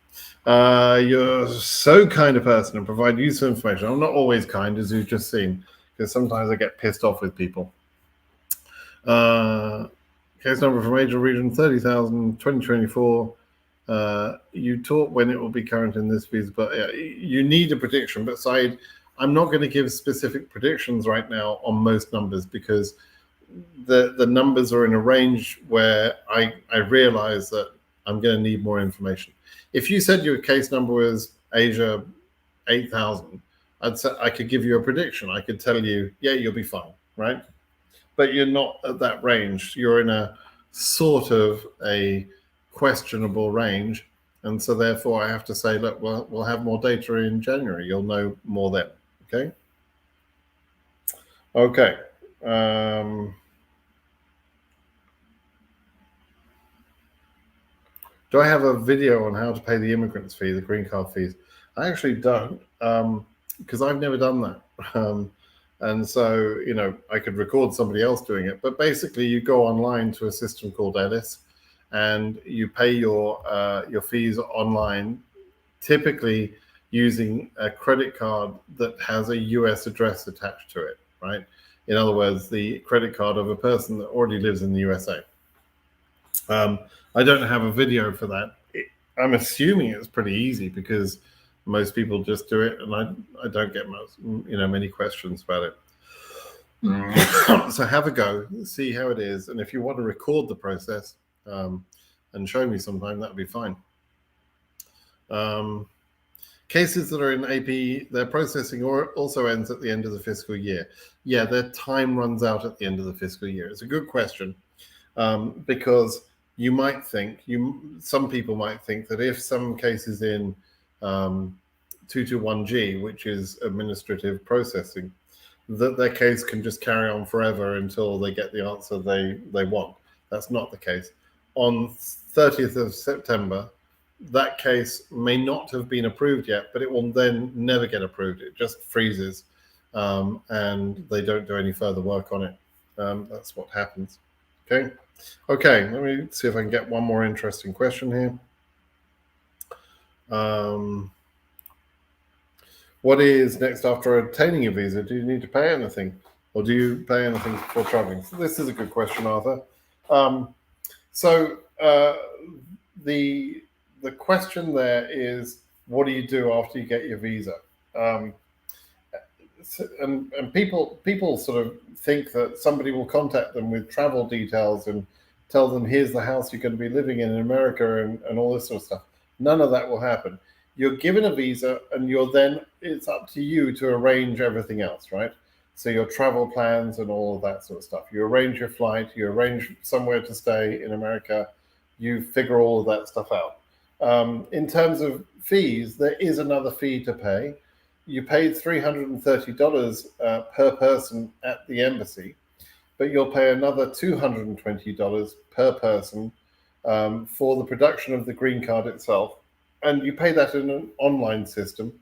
You're so kind a person and provide useful information. I'm not always kind, as you've just seen, because sometimes I get pissed off with people. Case number from Angel Region 30,000, 2024. You taught when it will be current in this visa, but you need a prediction. But Saeed, I'm not going to give specific predictions right now on most numbers because the numbers are in a range where I realize that I'm going to need more information. If you said your case number was Asia 8,000, I'd say I could give you a prediction. I could tell you, yeah, you'll be fine, right? But you're not at that range. You're in a sort of a questionable range. And so therefore I have to say, look, we'll have more data in January. You'll know more then. Okay. Okay. Do I have a video on how to pay the immigrant's fee, the green card fees? I actually don't, because I've never done that. And so, I could record somebody else doing it. But basically, you go online to a system called Ellis, and you pay your fees online, typically using a credit card that has a US address attached to it, right? In other words, the credit card of a person that already lives in the USA. I don't have a video for that. I'm assuming it's pretty easy because most people just do it, and I don't get many questions about it. So have a go, see how it is, and if you want to record the process and show me sometime, that'd be fine. Cases that are in AP, their processing also ends at the end of the fiscal year. Yeah, their time runs out at the end of the fiscal year. It's a good question because you might think, some people might think that if some cases in 221G, which is administrative processing, that their case can just carry on forever until they get the answer they want. That's not the case. On 30th of September, that case may not have been approved yet, but it will then never get approved. It just freezes and they don't do any further work on it. That's what happens. Okay, let me see if I can get one more interesting question here. What is next after obtaining a visa? Do you need to pay anything, or do you pay anything before traveling? So this is a good question, Arthur. The the question there is, what do you do after you get your visa? And people sort of think that somebody will contact them with travel details and tell them, here's the house you're going to be living in America, and all this sort of stuff. None of that will happen. You're given a visa, and it's up to you to arrange everything else, right? So your travel plans and all of that sort of stuff. You arrange your flight, you arrange somewhere to stay in America, you figure all of that stuff out. In terms of fees, there is another fee to pay. You paid $330 per person at the embassy, but you'll pay another $220 per person for the production of the green card itself. And you pay that in an online system.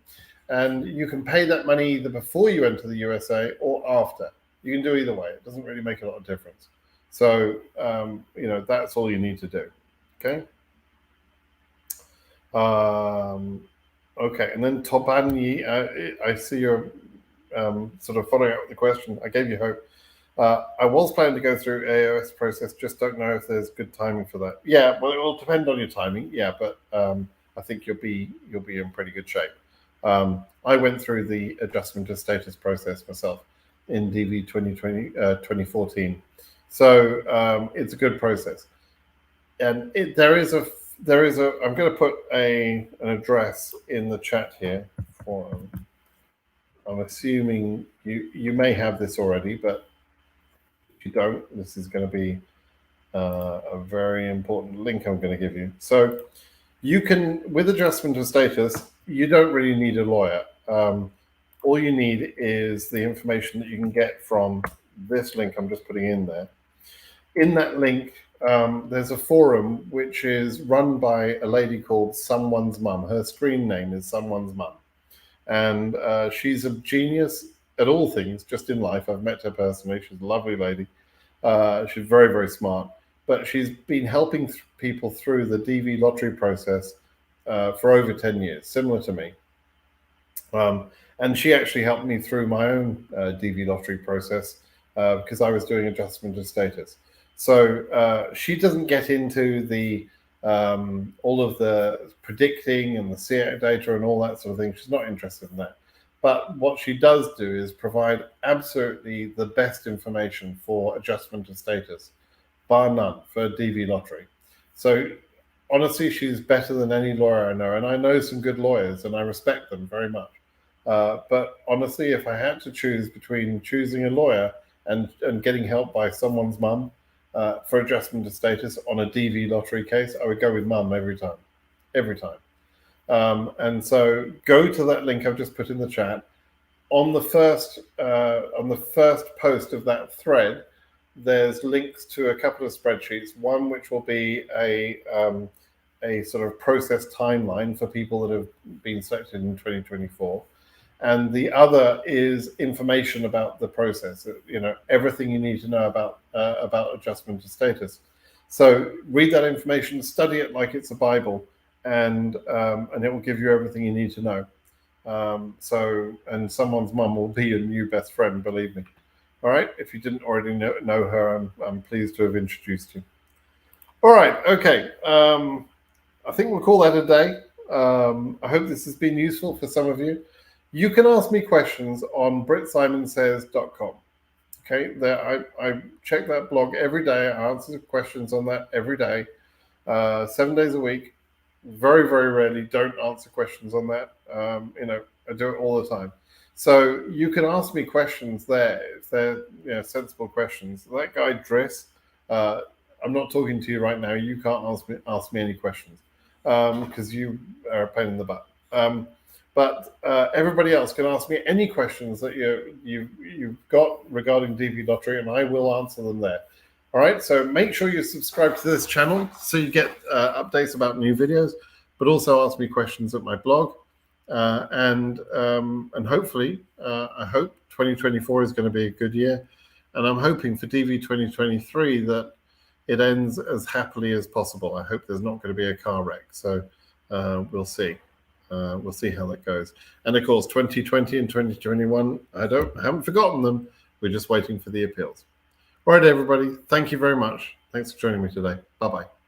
And you can pay that money either before you enter the USA or after. You can do either way. It doesn't really make a lot of difference. So, that's all you need to do. Okay. Okay, and then Tobani, I see you're sort of following up with the question. I gave you hope. I was planning to go through AOS process, just don't know if there's good timing for that. Yeah, well, it will depend on your timing. Yeah, but I think you'll be in pretty good shape. I went through the adjustment of status process myself in DV 2014, so it's a good process, and there is a. I'm going to put an address in the chat here. I'm assuming you may have this already, but if you don't, this is going to be a very important link I'm going to give you. So you can, with adjustment of status, you don't really need a lawyer. All you need is the information that you can get from this link I'm just putting in there. In that link, there's a forum which is run by a lady called Someone's Mum. Her screen name is Someone's Mum. And she's a genius at all things, just in life. I've met her personally. She's a lovely lady. She's very, very smart. But she's been helping people through the DV lottery process for over 10 years, similar to me. And she actually helped me through my own DV lottery process because I was doing adjustment of status. So she doesn't get into the all of the predicting and the SEER data and all that sort of thing. She's not interested in that. But what she does do is provide absolutely the best information for adjustment of status, bar none, for DV lottery. So honestly, she's better than any lawyer I know. And I know some good lawyers and I respect them very much. But honestly, if I had to choose between choosing a lawyer and getting help by Someone's Mum for adjustment of status on a DV lottery case, I would go with Mum every time. And so go to that link I've just put in the chat. On the first post of that thread, there's links to a couple of spreadsheets. One which will be a sort of process timeline for people that have been selected in 2024. And the other is information about the process, everything you need to know about adjustment of status. So read that information, study it like it's a Bible, and it will give you everything you need to know. And Someone's Mum will be your new best friend, believe me. All right, if you didn't already know her, I'm pleased to have introduced you. All right, okay. I think we'll call that a day. I hope this has been useful for some of you. You can ask me questions on BritSimonSays.com. Okay, there I check that blog every day. I answer questions on that every day, 7 days a week. Very, very rarely don't answer questions on that. I do it all the time. So you can ask me questions there if they're sensible questions. That guy Driss, I'm not talking to you right now. You can't ask me any questions because you are a pain in the butt. But everybody else can ask me any questions that you've got regarding DV Lottery, and I will answer them there. All right, so make sure you subscribe to this channel so you get updates about new videos, but also ask me questions at my blog. And hopefully, I hope 2024 is going to be a good year. And I'm hoping for DV 2023 that it ends as happily as possible. I hope there's not going to be a car wreck. So we'll see. We'll see how that goes. And of course, 2020 and 2021, I haven't forgotten them. We're just waiting for the appeals. All right, everybody. Thank you very much. Thanks for joining me today. Bye-bye.